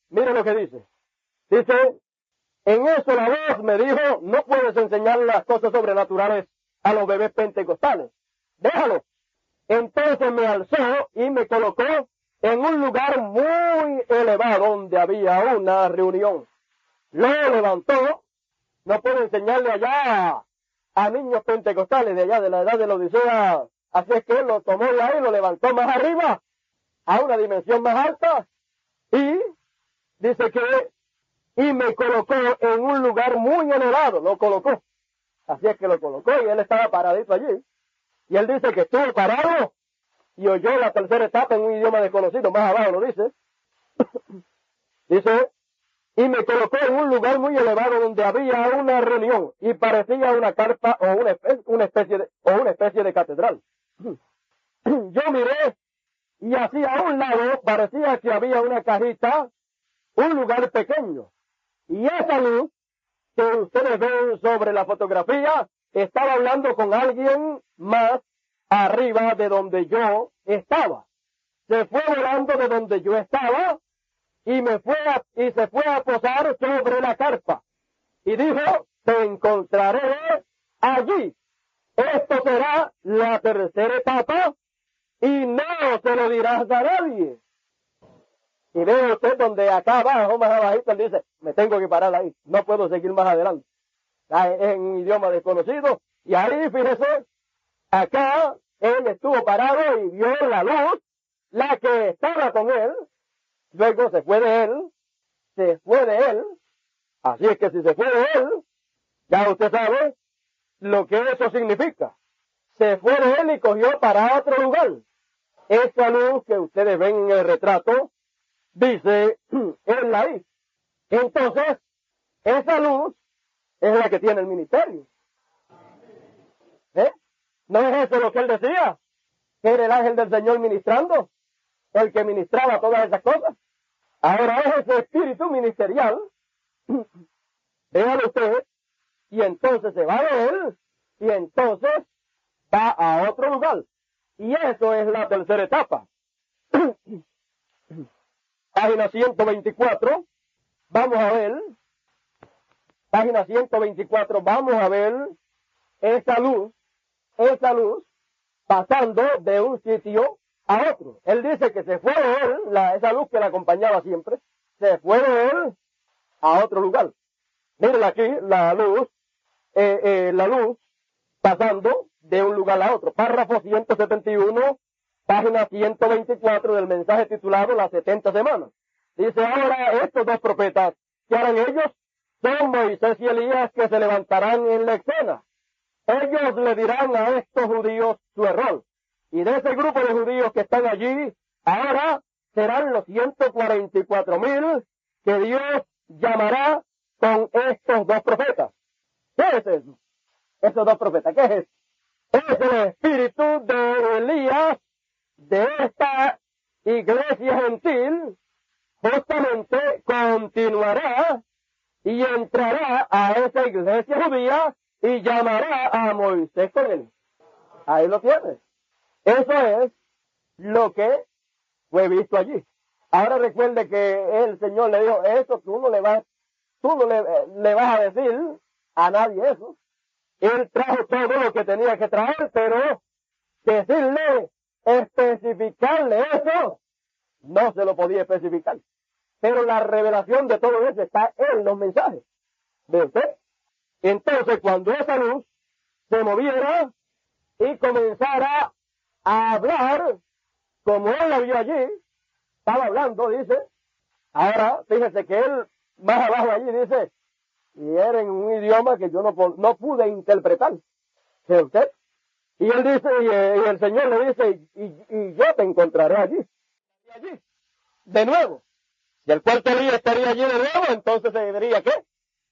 mire lo que dice. Dice, en eso la voz me dijo, no puedes enseñar las cosas sobrenaturales a los bebés pentecostales. Déjalo. Entonces me alzó y me colocó en un lugar muy elevado donde había una reunión. Lo levantó, no puedo enseñarle allá a niños pentecostales de allá de la edad de la Odisea, así es que él lo tomó de ahí, lo levantó más arriba, a una dimensión más alta, y dice y me colocó en un lugar muy elevado, lo colocó, así es que lo colocó y él estaba paradito allí. Y él dice que estuvo parado y oyó la tercera etapa en un idioma desconocido, más abajo lo dice. Dice, y me colocó en un lugar muy elevado donde había una reunión y parecía una carpa o una especie de catedral. Yo miré y hacia un lado parecía que había una cajita, un lugar pequeño. Y esa luz que ustedes ven sobre la fotografía estaba hablando con alguien más arriba de donde yo estaba. Se fue volando de donde yo estaba y se fue a posar sobre la carpa. Y dijo, te encontraré allí. Esto será la tercera etapa y no se lo dirás a nadie. Y ve usted donde acá abajo, más abajito, él dice, me tengo que parar ahí, no puedo seguir más adelante. En un idioma desconocido, y ahí, fíjese, acá él estuvo parado y vio la luz, la que estaba con él, luego se fue de él, así es que si se fue de él, ya usted sabe lo que eso significa. Se fue de él y cogió para otro lugar. Esa luz que ustedes ven en el retrato, dice, él la hizo. Entonces, esa luz es la que tiene el ministerio. ¿No es eso lo que él decía? Que era el ángel del Señor ministrando, el que ministraba todas esas cosas. Ahora es ese espíritu ministerial, véalo usted, y entonces se va de él, y entonces va a otro lugar. Y eso es la tercera etapa. Página 124, vamos a ver, página 124, vamos a ver esa luz pasando de un sitio a otro. Él dice que se fue de él, esa luz que la acompañaba siempre, se fue de él a otro lugar. Miren aquí la luz pasando de un lugar a otro. Párrafo 171, página 124 del mensaje titulado Las 70 semanas. Dice, ahora estos dos profetas, ¿qué harán ellos? Son Moisés y Elías que se levantarán en la escena. Ellos le dirán a estos judíos su error. Y de ese grupo de judíos que están allí, ahora serán los 144,000 que Dios llamará con estos dos profetas. ¿Qué es eso? Esos dos profetas, ¿qué es eso? Es el espíritu de Elías, de esta iglesia gentil, justamente continuará y entrará a esa iglesia judía y llamará a Moisés con él. Ahí lo tienes. Eso es lo que fue visto allí. Ahora recuerde que el Señor le dijo, eso tú no le vas a decir a nadie eso. Él trajo todo lo que tenía que traer, pero decirle, especificarle eso, no se lo podía especificar. Pero la revelación de todo eso está en los mensajes. ¿Ve usted? Entonces, cuando esa luz se moviera y comenzara a hablar, como él la vio allí, estaba hablando, dice, ahora, fíjese que él, más abajo allí dice, y era en un idioma que yo no pude interpretar. ¿Ve usted? Y él dice, y el Señor le dice, y yo te encontraré allí, de nuevo. Y el cuarto Elías estaría allí de nuevo, entonces se diría, ¿qué?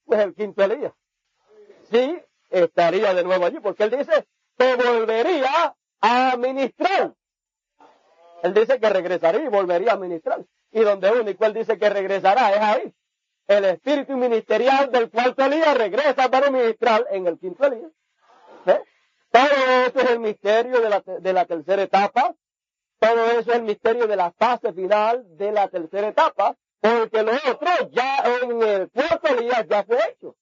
Pues el quinto Elías. Sí, estaría de nuevo allí, porque él dice, te volvería a ministrar. Él dice que regresaría y volvería a ministrar. Y donde único él dice que regresará es ahí. El espíritu ministerial del cuarto Elías regresa para ministrar en el quinto Elías. ¿Ve? Todo eso es el misterio de la tercera etapa. Todo eso es el misterio de la fase final de la tercera etapa. Porque lo otro ya en el cuarto Elías ya fue hecho.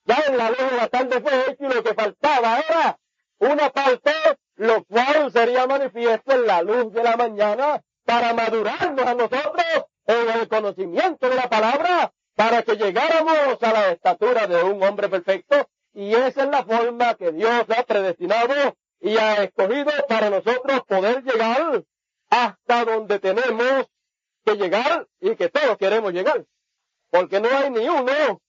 Ya en la luz de la tarde fue hecho y lo que faltaba era una parte, lo cual sería manifiesto en la luz de la mañana para madurarnos a nosotros en el conocimiento de la palabra, para que llegáramos a la estatura de un hombre perfecto. Y esa es la forma que Dios ha predestinado y ha escogido para nosotros poder llegar hasta donde tenemos que llegar y que todos queremos llegar. Porque no hay ni uno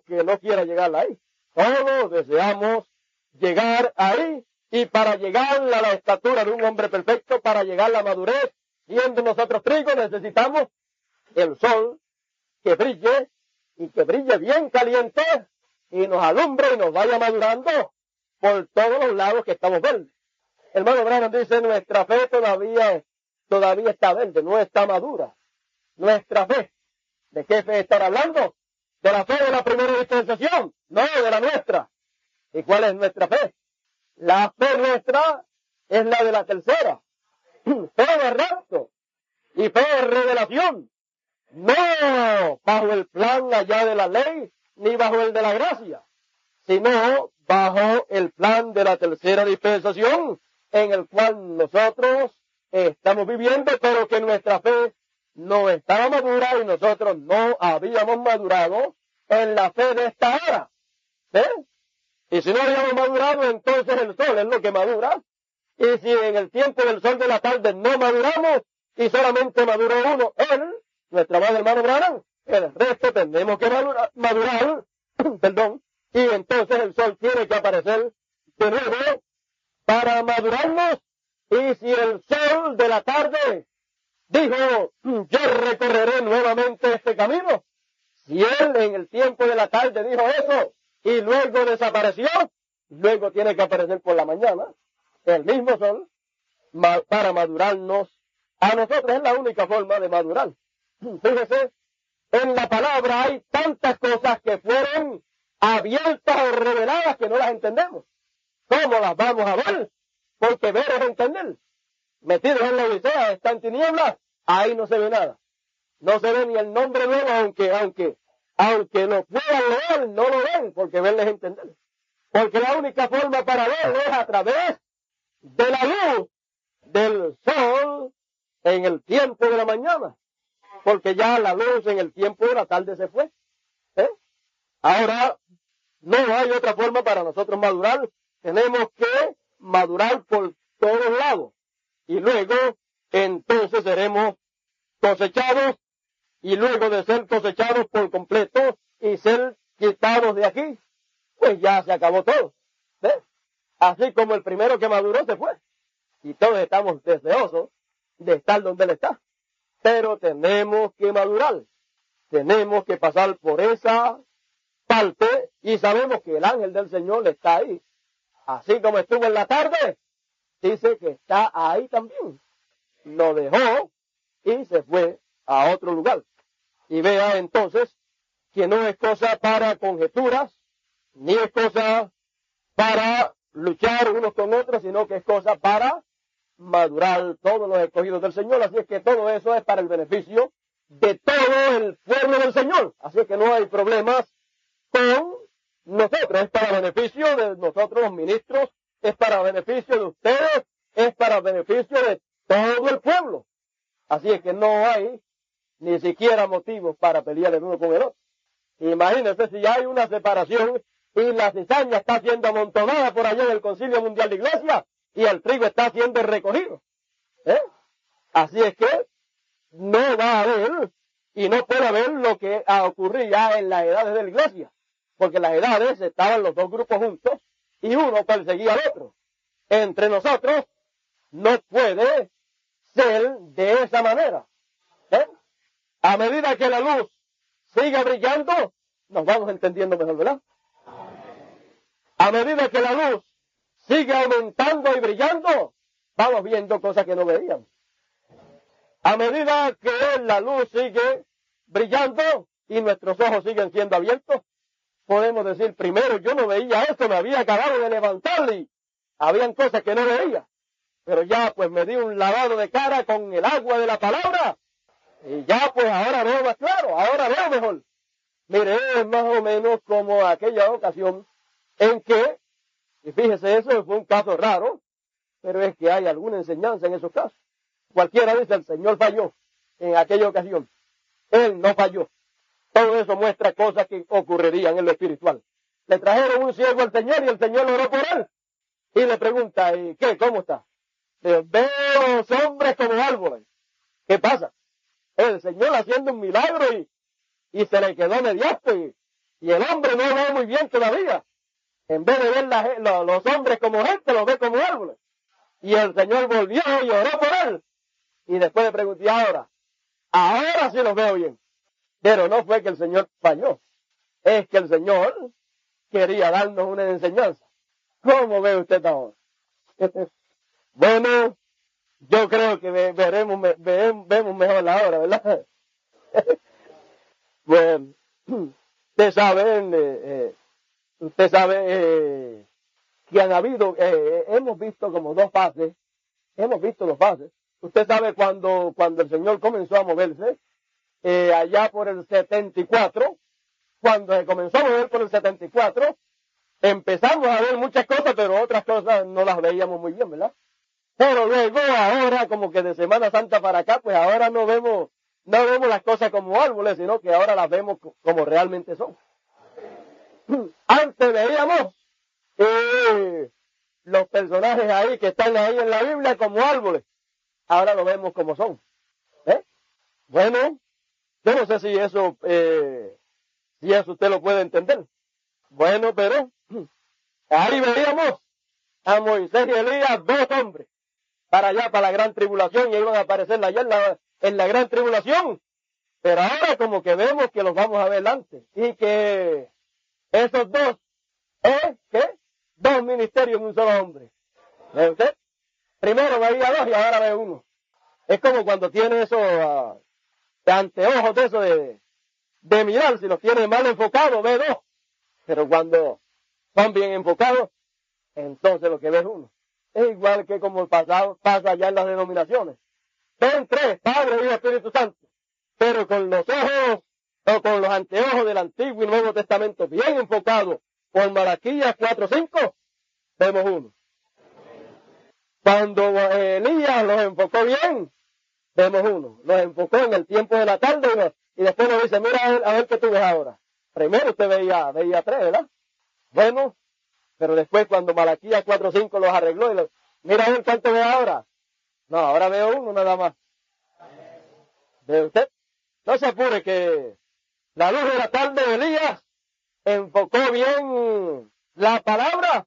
que no quiera llegar ahí. Todos deseamos llegar ahí, y para llegar a la estatura de un hombre perfecto, para llegar a la madurez, siendo nosotros trigo, necesitamos el sol que brille, y que brille bien caliente, y nos alumbre y nos vaya madurando por todos los lados que estamos verdes. El hermano Branham dice, nuestra fe todavía está verde, no está madura. Nuestra fe. ¿De qué fe estar hablando? ¿De la fe de la primera dispensación? No, de la nuestra. ¿Y cuál es nuestra fe? La fe nuestra es la de la tercera. Fe de rapto y fe de revelación. No bajo el plan allá de la ley, ni bajo el de la gracia, sino bajo el plan de la tercera dispensación, en el cual nosotros estamos viviendo, pero que nuestra fe no estaba madura y nosotros no habíamos madurado en la fe de esta era. ¿Sí? Y si no habíamos madurado, entonces el sol es lo que madura. Y si en el tiempo del sol de la tarde no maduramos y solamente maduró uno, él, nuestra madre hermano Branham, el resto tenemos que madurar, perdón, y entonces el sol tiene que aparecer de nuevo para madurarnos. Y si el sol de la tarde dijo, yo recorreré nuevamente este camino, si él en el tiempo de la tarde dijo eso y luego desapareció, luego tiene que aparecer por la mañana el mismo sol para madurarnos a nosotros. Es la única forma de madurar. Fíjese, en la palabra hay tantas cosas que fueron abiertas o reveladas que no las entendemos. ¿Cómo las vamos a ver? Porque ver es entender. Metidos en la odisea, está en tinieblas, ahí no se ve nada. No se ve ni el nombre nuevo, aunque lo puedan leer, no lo ven, porque verles es entender. Porque la única forma para ver es a través de la luz del sol en el tiempo de la mañana. Porque ya la luz en el tiempo de la tarde se fue. Ahora, no hay otra forma para nosotros madurar. Tenemos que madurar por todos lados. Y luego, entonces seremos cosechados, y luego de ser cosechados por completo y ser quitados de aquí, pues ya se acabó todo. ¿Ves? Así como el primero que maduró se fue. Y todos estamos deseosos de estar donde él está. Pero tenemos que madurar. Tenemos que pasar por esa parte y sabemos que el ángel del Señor está ahí. Así como estuvo en la tarde, dice que está ahí también. Lo dejó y se fue a otro lugar. Y vea entonces que no es cosa para conjeturas, ni es cosa para luchar unos con otros, sino que es cosa para madurar todos los escogidos del Señor. Así es que todo eso es para el beneficio de todo el pueblo del Señor. Así es que no hay problemas con nosotros. Es para beneficio de nosotros los ministros, es para beneficio de ustedes, es para beneficio de todo el pueblo. Así es que no hay ni siquiera motivos para pelear el uno con el otro. Imagínense si hay una separación y la cizaña está siendo amontonada por allá en el Concilio Mundial de Iglesia y el trigo está siendo recogido. Así es que no va a haber y no puede haber lo que ocurrió ya en las edades de la iglesia, porque en las edades estaban los dos grupos juntos y uno perseguía al otro. Entre nosotros no puede ser de esa manera. A medida que la luz siga brillando, nos vamos entendiendo mejor, ¿verdad? A medida que la luz sigue aumentando y brillando, vamos viendo cosas que no veíamos. A medida que la luz sigue brillando y nuestros ojos siguen siendo abiertos, podemos decir, primero yo no veía esto, me había acabado de levantar y habían cosas que no veía. Pero ya pues me di un lavado de cara con el agua de la palabra y ya pues ahora veo más claro, ahora veo mejor. Mire, es más o menos como aquella ocasión en que, y fíjese, eso fue un caso raro, pero es que hay alguna enseñanza en esos casos. Cualquiera dice, el Señor falló en aquella ocasión. Él no falló. Todo eso muestra cosas que ocurrirían en lo espiritual. Le trajeron un ciego al Señor y el Señor oró por él. Y le pregunta, ¿y qué? ¿Cómo está? Dice, veo los hombres como árboles. ¿Qué pasa? El Señor haciendo un milagro y se le quedó mediasto y el hombre no ve muy bien todavía. En vez de ver los hombres como gente, los ve como árboles. Y el Señor volvió y oró por él. Y después le pregunté, ahora sí los veo bien. Pero no fue que el Señor falló. Es que el Señor quería darnos una enseñanza. ¿Cómo ve usted ahora? Bueno, yo creo que vemos mejor la hora, ¿verdad? Bueno, usted sabe que han habido, hemos visto como dos fases. Usted sabe cuando el Señor comenzó a moverse, allá por el 74, cuando se comenzó a mover por el 74, empezamos a ver muchas cosas, pero otras cosas no las veíamos muy bien, ¿verdad? Pero luego, ahora, como que de Semana Santa para acá, pues ahora no vemos las cosas como árboles, sino que ahora las vemos como realmente son. Antes veíamos los personajes ahí que están ahí en la Biblia como árboles. Ahora lo vemos como son. Bueno, yo no sé si eso usted lo puede entender. Bueno, pero ahí veíamos a Moisés y Elías, dos hombres, para allá, para la gran tribulación, y iban a aparecer allá en la gran tribulación. Pero ahora como que vemos que los vamos a ver antes, y que esos dos, dos ministerios en un solo hombre. ¿Ve usted? Primero veía dos y ahora ve uno. Es como cuando tiene esos anteojos de eso de mirar, si los tiene mal enfocados, ve dos. Pero cuando son bien enfocados, entonces lo que ve es uno. Es igual que como pasa allá en las denominaciones. Ven tres, Padre, Hijo y Espíritu Santo. Pero con los ojos o con los anteojos del Antiguo y Nuevo Testamento bien enfocados por Malaquías 4:5, vemos uno. Cuando Elías los enfocó bien, vemos uno. Los enfocó en el tiempo de la tarde y después nos dice, mira a ver qué tú ves ahora. Primero usted veía tres, ¿verdad? Bueno, pero después cuando Malaquías 4:5 los arregló mira a ver cuánto ve ahora. No, ahora veo uno nada más. ¿Ve usted? No se apure que la luz de la tarde de Elías enfocó bien la palabra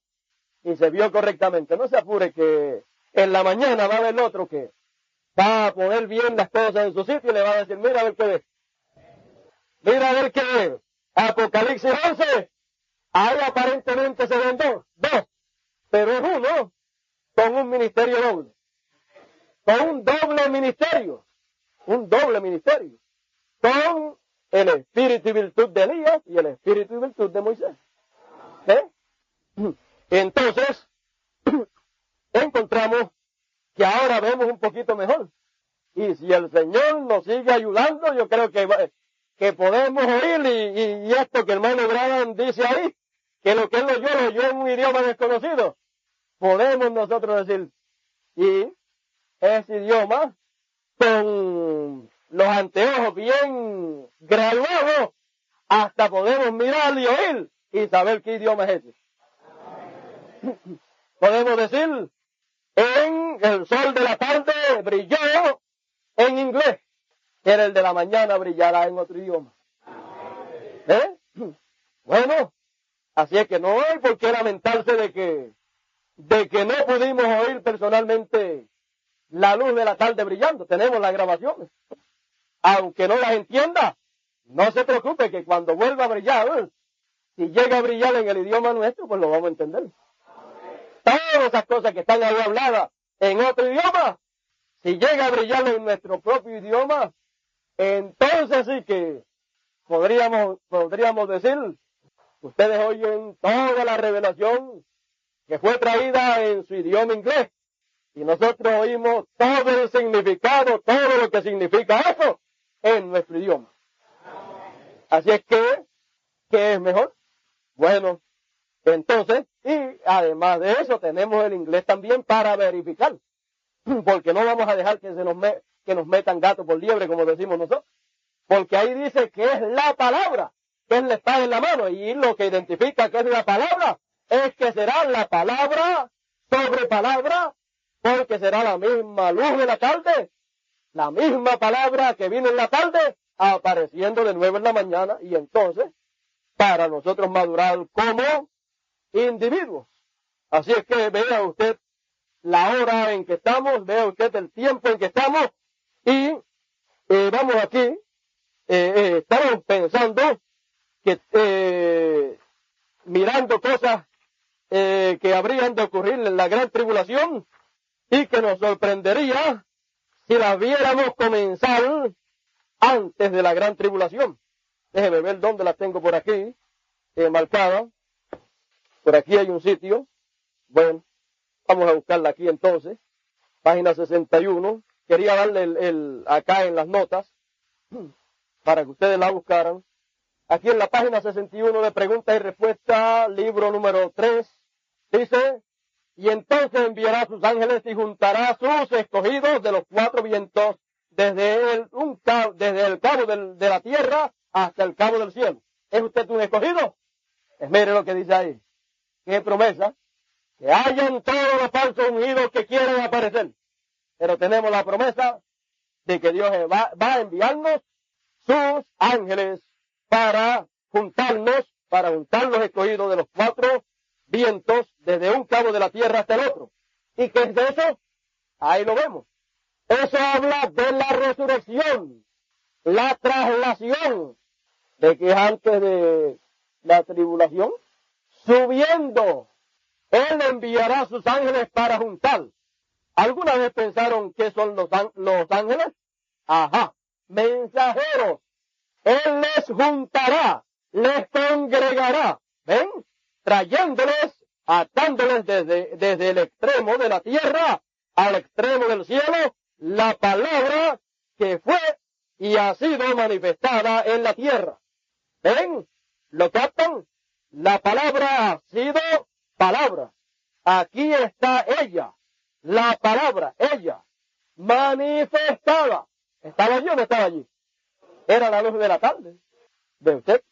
y se vio correctamente. No se apure que en la mañana va a haber otro que va a poner bien las cosas en su sitio y le va a decir, mira a ver qué ve. Mira a ver qué ve. Apocalipsis 11, ahí aparentemente se ven dos, pero es uno con un ministerio doble. Con un doble ministerio. Con el espíritu y virtud de Elías y el espíritu y virtud de Moisés. Entonces, encontramos que ahora vemos un poquito mejor. Y si el Señor nos sigue ayudando, yo creo que podemos oír y esto que el hermano Branham dice ahí, que lo que él lo oyó en un idioma desconocido, podemos nosotros decir, y ese idioma, con los anteojos bien graduados, hasta podemos mirar y oír y saber qué idioma es ese. Podemos decir, en el sol de la tarde brilló en inglés, pero el de la mañana brillará en otro idioma. Bueno, así es que no hay por qué lamentarse de que no pudimos oír personalmente la luz de la tarde brillando. Tenemos las grabaciones. Aunque no las entienda, no se preocupe que cuando vuelva a brillar, si llega a brillar en el idioma nuestro, pues lo vamos a entender. Todas esas cosas que están ahí habladas en otro idioma, si llega a brillar en nuestro propio idioma, entonces sí que podríamos decir, ustedes oyen toda la revelación que fue traída en su idioma inglés, y nosotros oímos todo el significado, todo lo que significa eso en nuestro idioma. Así es que, ¿qué es mejor? Bueno, entonces, y además de eso, tenemos el inglés también para verificar, porque no vamos a dejar que nos metan gato por liebre, como decimos nosotros, porque ahí dice que es la palabra, que es la espada en la mano, y lo que identifica que es la palabra, es que será la palabra sobre palabra, porque será la misma luz de la tarde, la misma palabra que vino en la tarde, apareciendo de nuevo en la mañana, y entonces, para nosotros madurar como individuos. Así es que vea usted la hora en que estamos, vea usted el tiempo en que estamos, y vamos aquí, estamos pensando que mirando cosas que habrían de ocurrir en la gran tribulación y que nos sorprendería si las viéramos comenzar antes de la gran tribulación. Déjeme ver dónde las tengo por aquí, marcadas. Por aquí hay un sitio. Bueno, vamos a buscarla aquí entonces. Página 61. Quería darle acá en las notas para que ustedes la buscaran. Aquí en la página 61 de preguntas y respuestas, libro número 3, dice, y entonces enviará sus ángeles y juntará sus escogidos de los cuatro vientos desde el cabo de la tierra hasta el cabo del cielo. ¿Es usted un escogido? Mire lo que dice ahí. Qué promesa. Que hayan todos los falsos ungidos que quieran aparecer. Pero tenemos la promesa de que Dios va a enviarnos sus ángeles para juntar los escogidos de los cuatro vientos desde un cabo de la tierra hasta el otro. ¿Y qué es eso? Ahí lo vemos. Eso habla de la resurrección, la traslación, de que antes de la tribulación, subiendo, Él enviará sus ángeles para juntar. ¿Alguna vez pensaron qué son los ángeles? Ajá, mensajeros. Él les juntará, les congregará, ¿ven? Trayéndoles, atándoles desde el extremo de la tierra al extremo del cielo, la palabra que fue y ha sido manifestada en la tierra. ¿Ven? ¿Lo captan? La palabra ha sido palabra. Aquí está ella, la palabra, ella, manifestada. ¿Estaba allí o no estaba allí? Era la luz de la tarde. ¿Ve usted?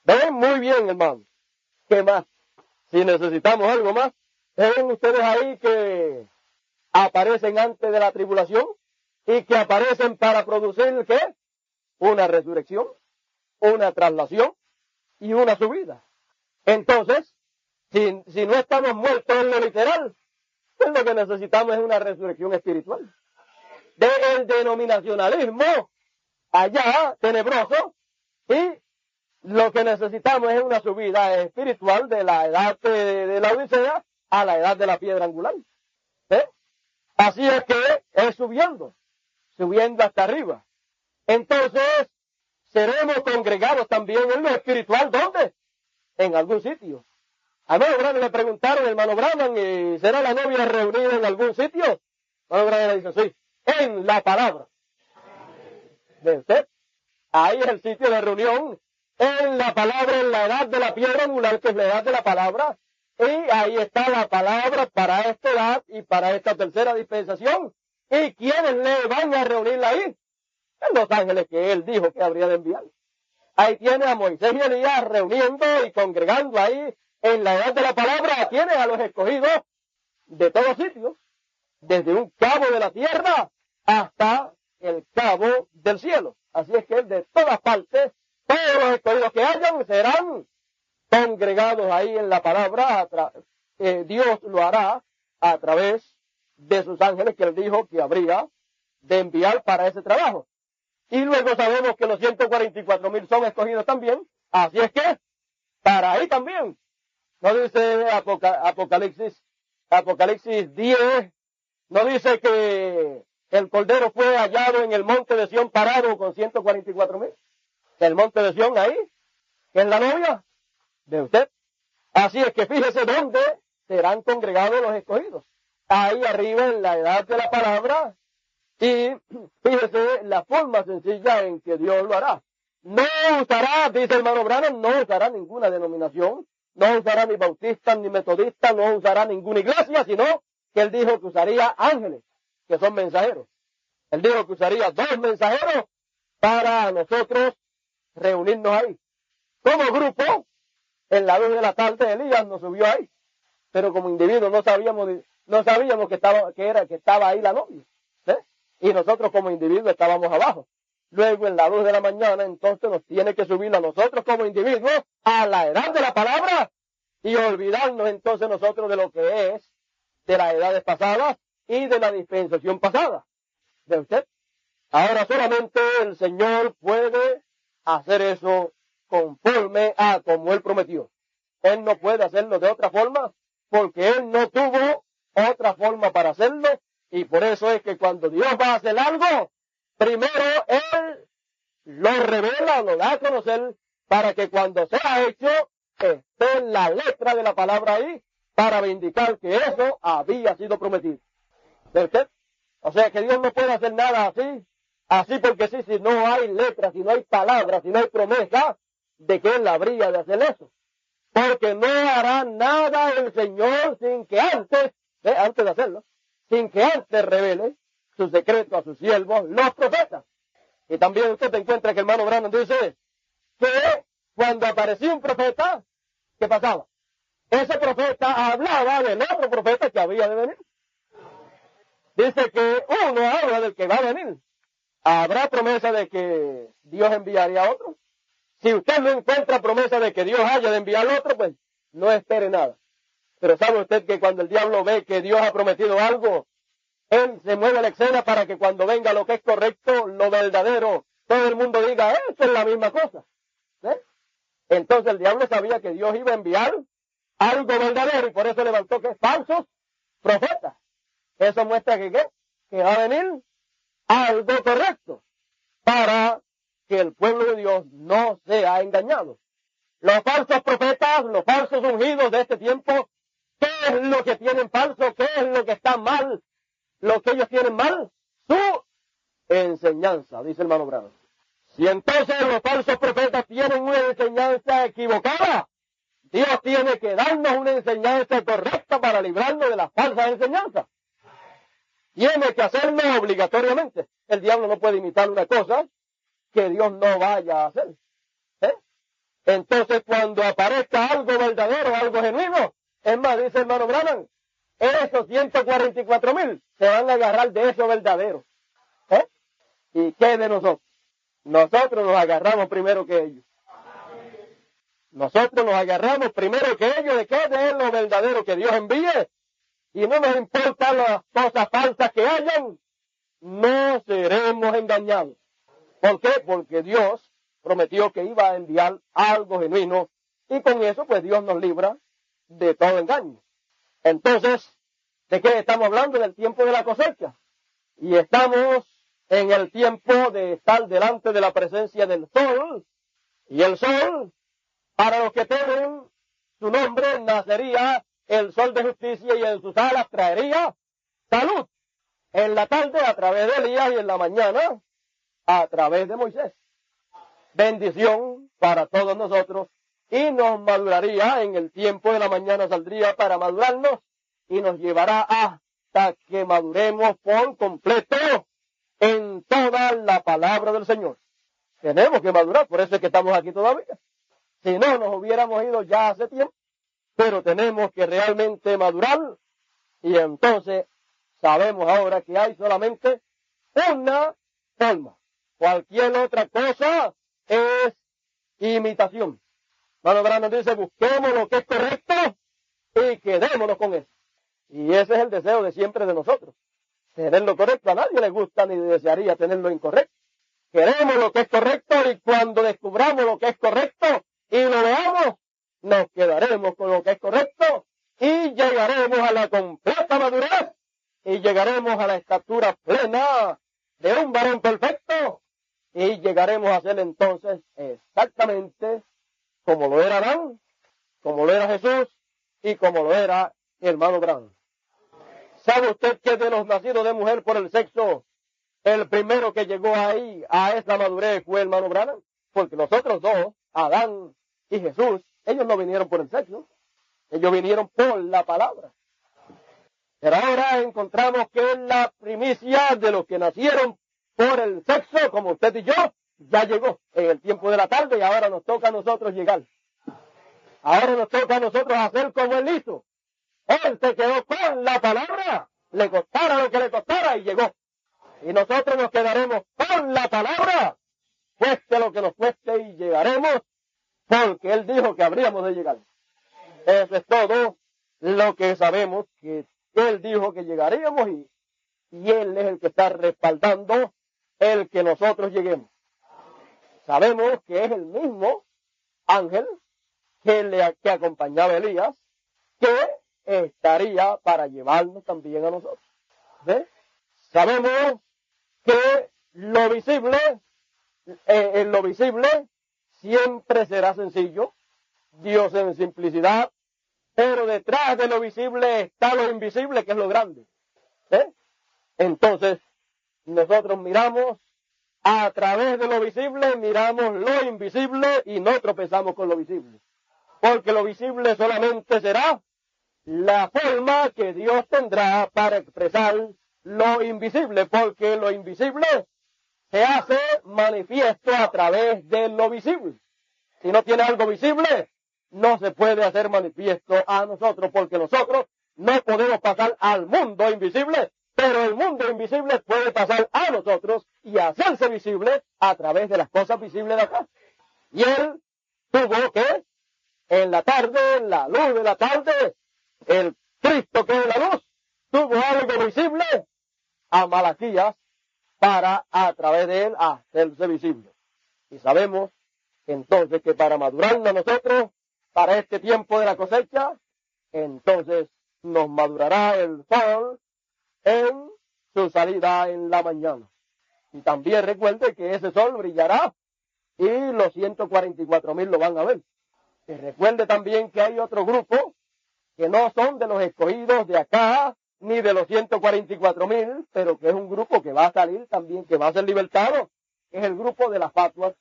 ¿Ven? Muy bien, hermano. ¿Qué más? Si necesitamos algo más, ¿ven ustedes ahí que aparecen antes de la tribulación y que aparecen para producir ¿qué? Una resurrección, una traslación y una subida? Entonces, si no estamos muertos en lo literal, pues lo que necesitamos es una resurrección espiritual. Del denominacionalismo allá, tenebroso, y lo que necesitamos es una subida espiritual de la edad de la Odisea a la edad de la piedra angular. Así es que es subiendo hasta arriba. Entonces, seremos congregados también en lo espiritual, ¿dónde? En algún sitio. A hermano Branham le preguntaron, hermano Branham, ¿será la novia reunida en algún sitio? Hermano Branham dice, sí, en la palabra. ¿De usted? Ahí es el sitio de reunión, en la palabra, en la edad de la piedra angular, que es la edad de la palabra, y ahí está la palabra para esta edad y para esta tercera dispensación. ¿Y quiénes le van a reunirla ahí? En los ángeles que él dijo que habría de enviar. Ahí tiene a Moisés y Elías reuniendo y congregando ahí en la edad de la palabra. Tiene a los escogidos de todos sitios, desde un cabo de la tierra hasta el cabo del cielo. Así es que de todas partes, todos los escogidos que hayan serán congregados ahí en la palabra. Dios lo hará a través de sus ángeles que él dijo que habría de enviar para ese trabajo. Y luego sabemos que los 144,000 son escogidos también. Así es que, para ahí también. No dice Apocalipsis 10, no dice que el Cordero fue hallado en el monte de Sión parado con 144,000. El monte de Sión ahí, que es la novia de usted. Así es que fíjese dónde serán congregados los escogidos. Ahí arriba en la edad de la palabra. Y fíjese la forma sencilla en que Dios lo hará. No usará, dice el hermano Branham, no usará ninguna denominación, no usará ni bautistas ni metodistas, no usará ninguna iglesia, sino que él dijo que usaría ángeles, que son mensajeros. Él dijo que usaría 2 mensajeros para nosotros reunirnos ahí. Como grupo, en la luz de la tarde Elías nos subió ahí, pero como individuos no sabíamos que estaba ahí la novia. Y nosotros como individuos estábamos abajo. Luego en la luz de la mañana entonces nos tiene que subir a nosotros como individuos a la edad de la palabra y olvidarnos entonces nosotros de lo que es de las edades pasadas y de la dispensación pasada. ¿De usted? Ahora solamente el Señor puede hacer eso conforme a como Él prometió. Él no puede hacerlo de otra forma porque Él no tuvo otra forma para hacerlo. Y por eso es que cuando Dios va a hacer algo, primero Él lo revela, lo da a conocer, para que cuando sea hecho, esté la letra de la palabra ahí, para indicar que eso había sido prometido. ¿Ve usted? O sea que Dios no puede hacer nada así porque sí, si no hay letra, si no hay palabra, si no hay promesa, de que Él habría de hacer eso. Porque no hará nada el Señor sin que antes de hacerlo, sin que antes revele su secreto a sus siervos, los profetas. Y también usted encuentra que el hermano Branham dice que cuando aparecía un profeta, ¿qué pasaba? Ese profeta hablaba del otro profeta que había de venir. Dice que uno habla del que va a venir. ¿Habrá promesa de que Dios enviaría a otro? Si usted no encuentra promesa de que Dios haya de enviar a otro, pues no espere nada. Pero ¿sabe usted que cuando el diablo ve que Dios ha prometido algo, él se mueve a la escena para que cuando venga lo que es correcto, lo verdadero, todo el mundo diga, eso es la misma cosa? Entonces el diablo sabía que Dios iba a enviar algo verdadero y por eso levantó que falsos profetas. Eso muestra que va a venir algo correcto para que el pueblo de Dios no sea engañado. Los falsos profetas, los falsos ungidos de este tiempo, ¿qué es lo que tienen falso? ¿Qué es lo que está mal? Lo que ellos tienen mal, su enseñanza, dice el hermano Branham. Si entonces los falsos profetas tienen una enseñanza equivocada, Dios tiene que darnos una enseñanza correcta para librarnos de las falsas enseñanzas. Tiene que hacerlo obligatoriamente. El diablo no puede imitar una cosa que Dios no vaya a hacer. Entonces cuando aparezca algo verdadero, algo genuino, es más, dice el hermano Branham, esos 144,000 se van a agarrar de eso verdadero. ¿Y qué de nosotros? Nosotros nos agarramos primero que ellos. Nosotros nos agarramos primero que ellos. ¿De qué? De lo verdadero que Dios envíe. Y no nos importan las cosas falsas que hayan, no seremos engañados. ¿Por qué? Porque Dios prometió que iba a enviar algo genuino y con eso pues Dios nos libra de todo engaño. Entonces, ¿de qué estamos hablando? Del tiempo de la cosecha. Y estamos en el tiempo de estar delante de la presencia del sol. Y el sol, para los que temen su nombre, nacería el sol de justicia y en sus alas traería salud. En la tarde a través de Elías y en la mañana a través de Moisés. Bendición para todos nosotros y nos maduraría en el tiempo de la mañana, saldría para madurarnos y nos llevará hasta que maduremos por completo en toda la palabra del Señor. Tenemos que madurar, por eso es que estamos aquí todavía. Si no, nos hubiéramos ido ya hace tiempo, pero tenemos que realmente madurar y entonces sabemos ahora que hay solamente una forma. Cualquier otra cosa es imitación. Hermano Branham dice, busquemos lo que es correcto y quedémonos con eso. Y ese es el deseo de siempre de nosotros. Tener lo correcto. A nadie le gusta ni desearía tener lo incorrecto. Queremos lo que es correcto y cuando descubramos lo que es correcto y lo veamos, nos quedaremos con lo que es correcto y llegaremos a la completa madurez y llegaremos a la estatura plena de un varón perfecto y llegaremos a ser entonces exactamente como lo era Adán, como lo era Jesús y como lo era el hermano Branham. ¿Sabe usted que de los nacidos de mujer por el sexo, el primero que llegó ahí a esa madurez fue el hermano Branham? Porque los otros dos, Adán y Jesús, ellos no vinieron por el sexo, ellos vinieron por la palabra. Pero ahora encontramos que la primicia de los que nacieron por el sexo, como usted y yo, ya llegó en el tiempo de la tarde y ahora nos toca a nosotros llegar. Ahora nos toca a nosotros hacer como él hizo. Él se quedó con la palabra, le costara lo que le costara y llegó. Y nosotros nos quedaremos con la palabra, cueste lo que nos cueste y llegaremos, porque él dijo que habríamos de llegar. Eso es todo lo que sabemos, que él dijo que llegaríamos y él es el que está respaldando el que nosotros lleguemos. Sabemos que es el mismo ángel que acompañaba a Elías, que estaría para llevarnos también a nosotros. ¿Ve? Sabemos que lo visible, en lo visible siempre será sencillo, Dios en simplicidad, pero detrás de lo visible está lo invisible, que es lo grande. ¿Ve? Entonces, nosotros miramos a través de lo visible, miramos lo invisible y no tropezamos con lo visible. Porque lo visible solamente será la forma que Dios tendrá para expresar lo invisible, porque lo invisible se hace manifiesto a través de lo visible. Si no tiene algo visible, no se puede hacer manifiesto a nosotros, porque nosotros no podemos pasar al mundo invisible, pero el mundo invisible puede pasar a nosotros y hacerse visible a través de las cosas visibles de acá. Y él tuvo que, en la tarde, en la luz de la tarde, el Cristo que es la luz, tuvo algo visible a Malaquías para a través de él hacerse visible. Y sabemos entonces que para madurarnos nosotros, para este tiempo de la cosecha, entonces nos madurará el sol en su salida en la mañana. Y también recuerde que ese sol brillará y los 144,000 lo van a ver. Y recuerde también que hay otro grupo que no son de los escogidos de acá, ni de los 144,000, pero que es un grupo que va a salir también, que va a ser libertado. Es el grupo de las fatuas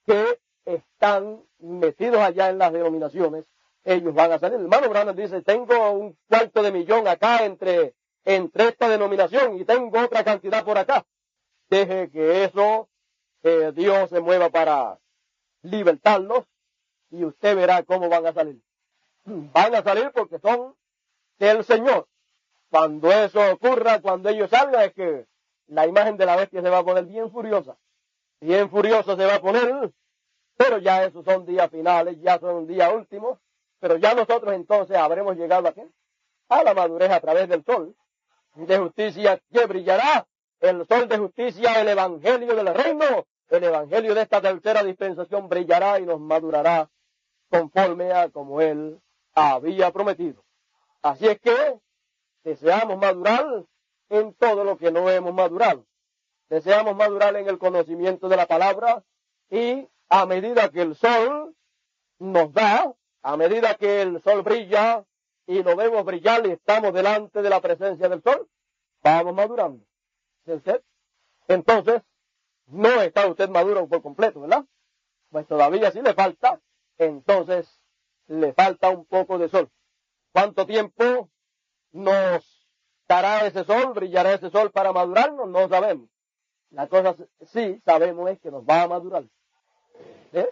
que están metidos allá en las denominaciones. Ellos van a salir. El hermano Branham dice, tengo 250,000 acá entre esta denominación y tengo otra cantidad por acá. Deje que eso, Dios se mueva para libertarlos y usted verá cómo van a salir. Van a salir porque son del Señor. Cuando eso ocurra, cuando ellos salgan, es que la imagen de la bestia se va a poner bien furiosa. Bien furiosa se va a poner, pero ya esos son días finales, ya son días últimos, pero ya nosotros entonces habremos llegado aquí, a la madurez a través del sol de justicia que brillará, el sol de justicia, el evangelio del reino, el evangelio de esta tercera dispensación brillará y nos madurará conforme a como él había prometido. Así es que deseamos madurar en todo lo que no hemos madurado. Deseamos madurar en el conocimiento de la palabra y a medida que el sol nos da, a medida que el sol brilla y lo vemos brillar y estamos delante de la presencia del sol, vamos madurando. ¿De usted? Entonces, no está usted maduro por completo, ¿verdad? Pues todavía sí le falta, entonces le falta un poco de sol. ¿Cuánto tiempo nos dará ese sol, brillará ese sol para madurarnos? No sabemos. La cosa sí sabemos es que nos va a madurar. ¿Eh?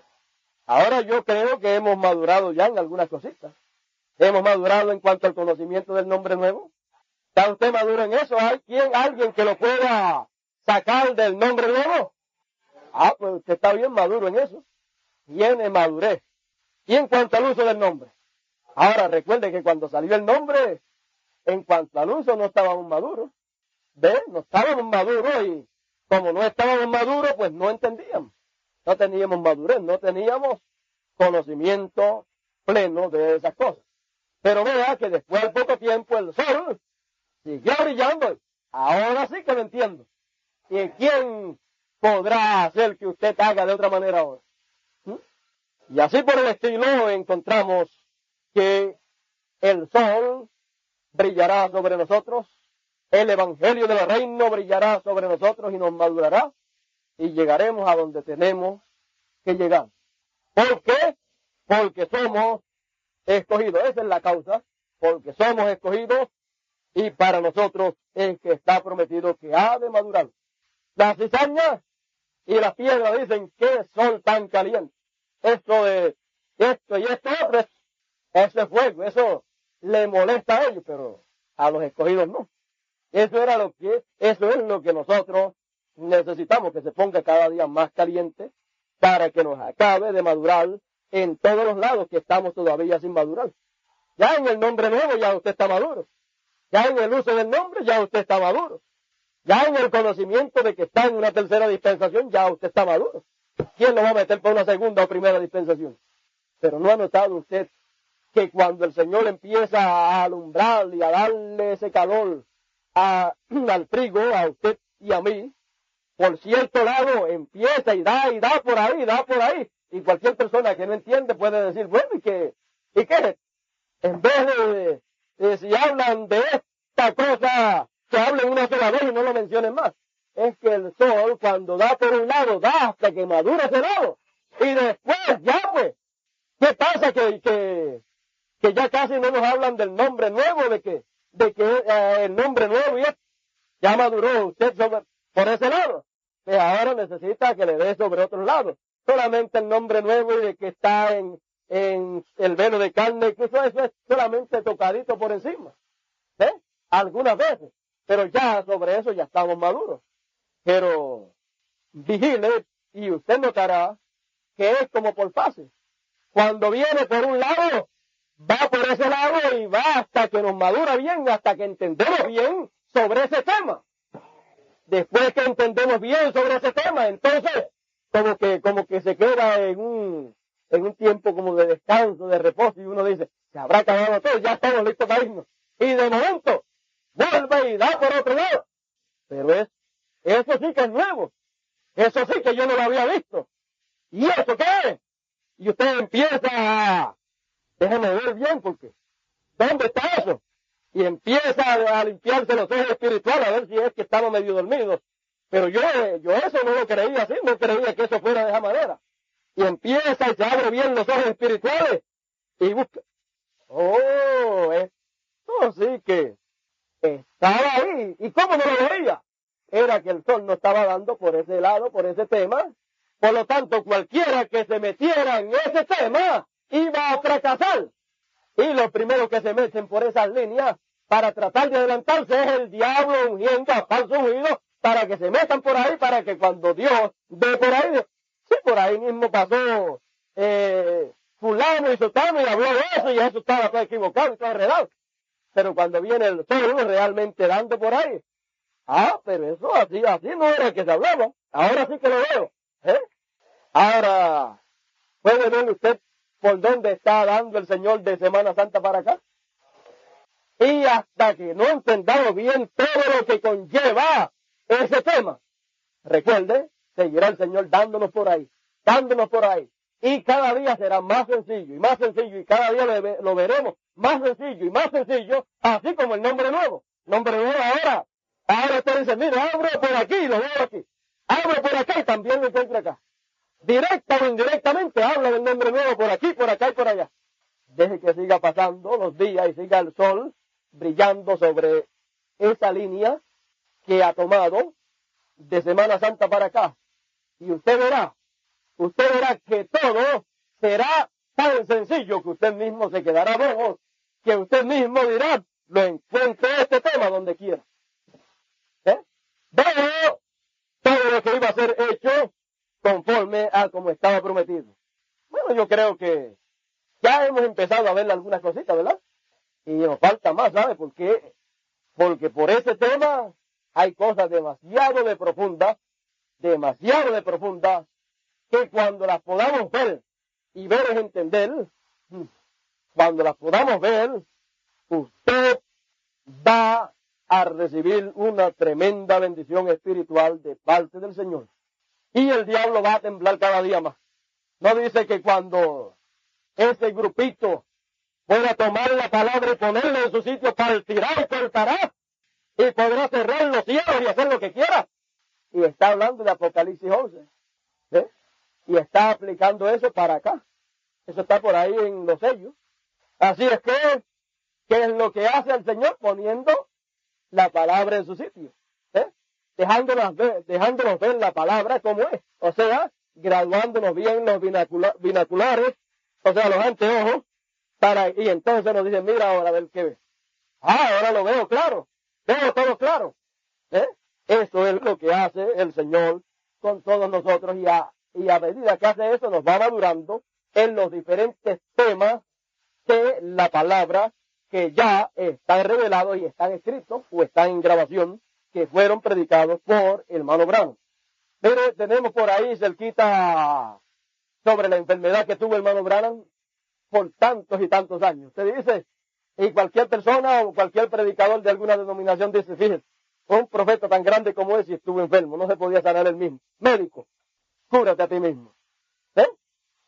Ahora yo creo que hemos madurado ya en algunas cositas. Hemos madurado en cuanto al conocimiento del nombre nuevo. ¿Está usted maduro en eso? ¿Hay alguien que lo pueda sacar del nombre nuevo? Ah, pues usted está bien maduro en eso. Tiene madurez. Y en cuanto al uso del nombre. Ahora recuerde que cuando salió el nombre, en cuanto al uso no estábamos maduros. ¿Ve? No estábamos maduros y como no estábamos maduros, pues no entendíamos. No teníamos madurez, no teníamos conocimiento pleno de esas cosas. Pero vea que después de poco tiempo el sol siguió brillando. Ahora sí que lo entiendo. ¿Y quién podrá hacer que usted haga de otra manera ahora? Y así por el estilo encontramos que el sol brillará sobre nosotros, el evangelio del reino brillará sobre nosotros y nos madurará y llegaremos a donde tenemos que llegar. ¿Por qué? Porque somos escogidos. Esa es la causa. Porque somos escogidos y para nosotros es que está prometido que ha de madurar. La cizaña y la piedra dicen, qué sol tan caliente. Esto de esto y esto otro, eso es fuego, eso le molesta a ellos, pero a los escogidos no. Eso es lo que nosotros necesitamos, que se ponga cada día más caliente para que nos acabe de madurar en todos los lados que estamos todavía sin madurar. Ya en el nombre nuevo ya usted está maduro. Ya en el uso del nombre ya usted está maduro. Ya en el conocimiento de que está en una tercera dispensación ya usted está maduro. ¿Quién lo va a meter por una segunda o primera dispensación? Pero ¿no ha notado usted que cuando el Señor empieza a alumbrar y a darle ese calor al trigo, a usted y a mí, por cierto lado empieza y da por ahí, da por ahí? Y cualquier persona que no entiende puede decir, bueno, ¿y qué? En vez de si hablan de esta cosa, que hablen una sola vez y no lo mencionen más. Es que el sol, cuando da por un lado, da hasta que madura ese lado. Y después, ya pues, ¿qué pasa? Que ya casi no nos hablan del nombre nuevo, de que el nombre nuevo ya maduró usted por ese lado. Pues ahora necesita que le dé sobre otro lado. Solamente el nombre nuevo y de que está en el velo de carne, que eso es solamente tocadito por encima. ¿Eh? Algunas veces. Pero ya sobre eso ya estamos maduros. Pero vigile y usted notará que es como por fases. Cuando viene por un lado, va por ese lado y va hasta que nos madura bien, hasta que entendemos bien sobre ese tema. Después que entendemos bien sobre ese tema, entonces como que se queda en un tiempo como de descanso, de reposo, y uno dice, se habrá acabado todo, ya estamos listos para irnos. Y de momento, vuelve y da por otro lado. Pero eso sí que es nuevo. Eso sí que yo no lo había visto. ¿Y eso qué es? Y usted empieza déjame ver bien porque, ¿dónde está eso? Y empieza a limpiarse los ojos espirituales a ver si es que estamos medio dormidos. Pero yo eso no lo creía así, no creía que eso fuera de esa manera. Y empieza y se abre bien los ojos espirituales y busca. Esto sí que estaba ahí. ¿Y cómo no lo veía? Era que el sol no estaba dando por ese lado, por ese tema. Por lo tanto, cualquiera que se metiera en ese tema iba a fracasar. Y los primeros que se meten por esas líneas para tratar de adelantarse es el diablo ungiendo a falsos ungidos para que se metan por ahí, para que cuando Dios ve por ahí, sí, por ahí mismo pasó fulano y sotano y habló de eso y eso estaba todo equivocado y todo enredado. Pero cuando viene el sol realmente dando por ahí, pero eso así no era que se hablaba. Ahora sí que lo veo. Ahora, ¿puede ver usted por dónde está dando el Señor de Semana Santa para acá? Y hasta que no entendamos bien todo lo que conlleva ese tema, recuerde, seguirá el Señor dándonos por ahí. Y cada día será más sencillo y cada día lo veremos más sencillo y más sencillo, así como el nombre nuevo. Nombre nuevo ahora Ahora usted dice, mira, abro por aquí, lo veo aquí. Abro por acá y también lo encuentro acá. Directa o indirectamente habla del nombre nuevo por aquí, por acá y por allá. Deje que siga pasando los días y siga el sol brillando sobre esa línea que ha tomado de Semana Santa para acá. Y usted verá que todo será tan sencillo que usted mismo se quedará bobo, que usted mismo dirá, lo encuentro este tema donde quiera. Veo todo lo que iba a ser hecho conforme a como estaba prometido. Bueno, yo creo que ya hemos empezado a ver algunas cositas, ¿verdad? Y nos falta más, ¿sabe por qué? Porque por ese tema hay cosas demasiado de profundas, que cuando las podamos ver y ver es entender, cuando las podamos ver, usted va a recibir una tremenda bendición espiritual de parte del Señor. Y el diablo va a temblar cada día más. No dice que cuando ese grupito pueda tomar la palabra y ponerla en su sitio, partirá y cortará, y podrá cerrar los cielos y hacer lo que quiera. Y está hablando de Apocalipsis 11. ¿Sí? Y está aplicando eso para acá. Eso está por ahí en los sellos. Así es que, ¿qué es lo que hace el Señor? Poniendo la palabra en su sitio. Dejándonos ver la palabra como es. O sea, graduándonos bien los binoculares, o sea, los anteojos, y entonces nos dicen, mira ahora, a ver qué ves. Ahora lo veo claro. Veo todo claro. Eso es lo que hace el Señor con todos nosotros, y a medida que hace eso nos va madurando en los diferentes temas de la palabra que ya están revelados y están escritos o están en grabación, que fueron predicados por el hermano Branham. Mire, tenemos por ahí cerquita sobre la enfermedad que tuvo el hermano Branham por tantos y tantos años. Usted dice, y cualquier persona o cualquier predicador de alguna denominación dice, fíjese, un profeta tan grande como ese estuvo enfermo, no se podía sanar él mismo. Médico, cúrate a ti mismo.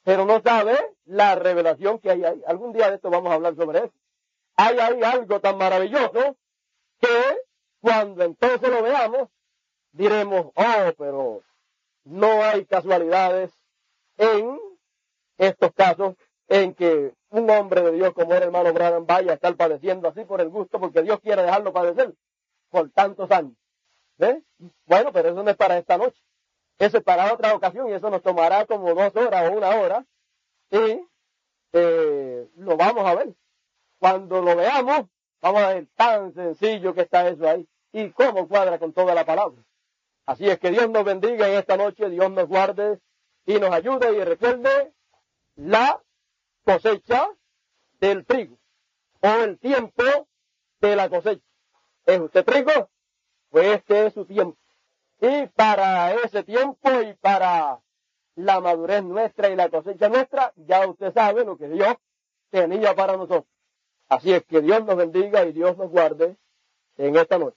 Pero no sabe la revelación que hay ahí. Algún día de esto vamos a hablar sobre eso. Hay ahí algo tan maravilloso que cuando entonces lo veamos, diremos, oh, pero no hay casualidades en estos casos en que un hombre de Dios como el hermano Branham vaya a estar padeciendo así por el gusto, porque Dios quiere dejarlo padecer por tantos años. Bueno, pero eso no es para esta noche. Eso es para otra ocasión y eso nos tomará como 2 horas o 1 hora y lo vamos a ver. Cuando lo veamos, vamos a ver tan sencillo que está eso ahí y cómo cuadra con toda la palabra. Así es que Dios nos bendiga en esta noche, Dios nos guarde y nos ayude, y recuerde la cosecha del trigo o el tiempo de la cosecha. ¿Es usted trigo? Pues este es su tiempo. Y para ese tiempo y para la madurez nuestra y la cosecha nuestra, ya usted sabe lo que Dios tenía para nosotros. Así es que Dios nos bendiga y Dios nos guarde en esta noche.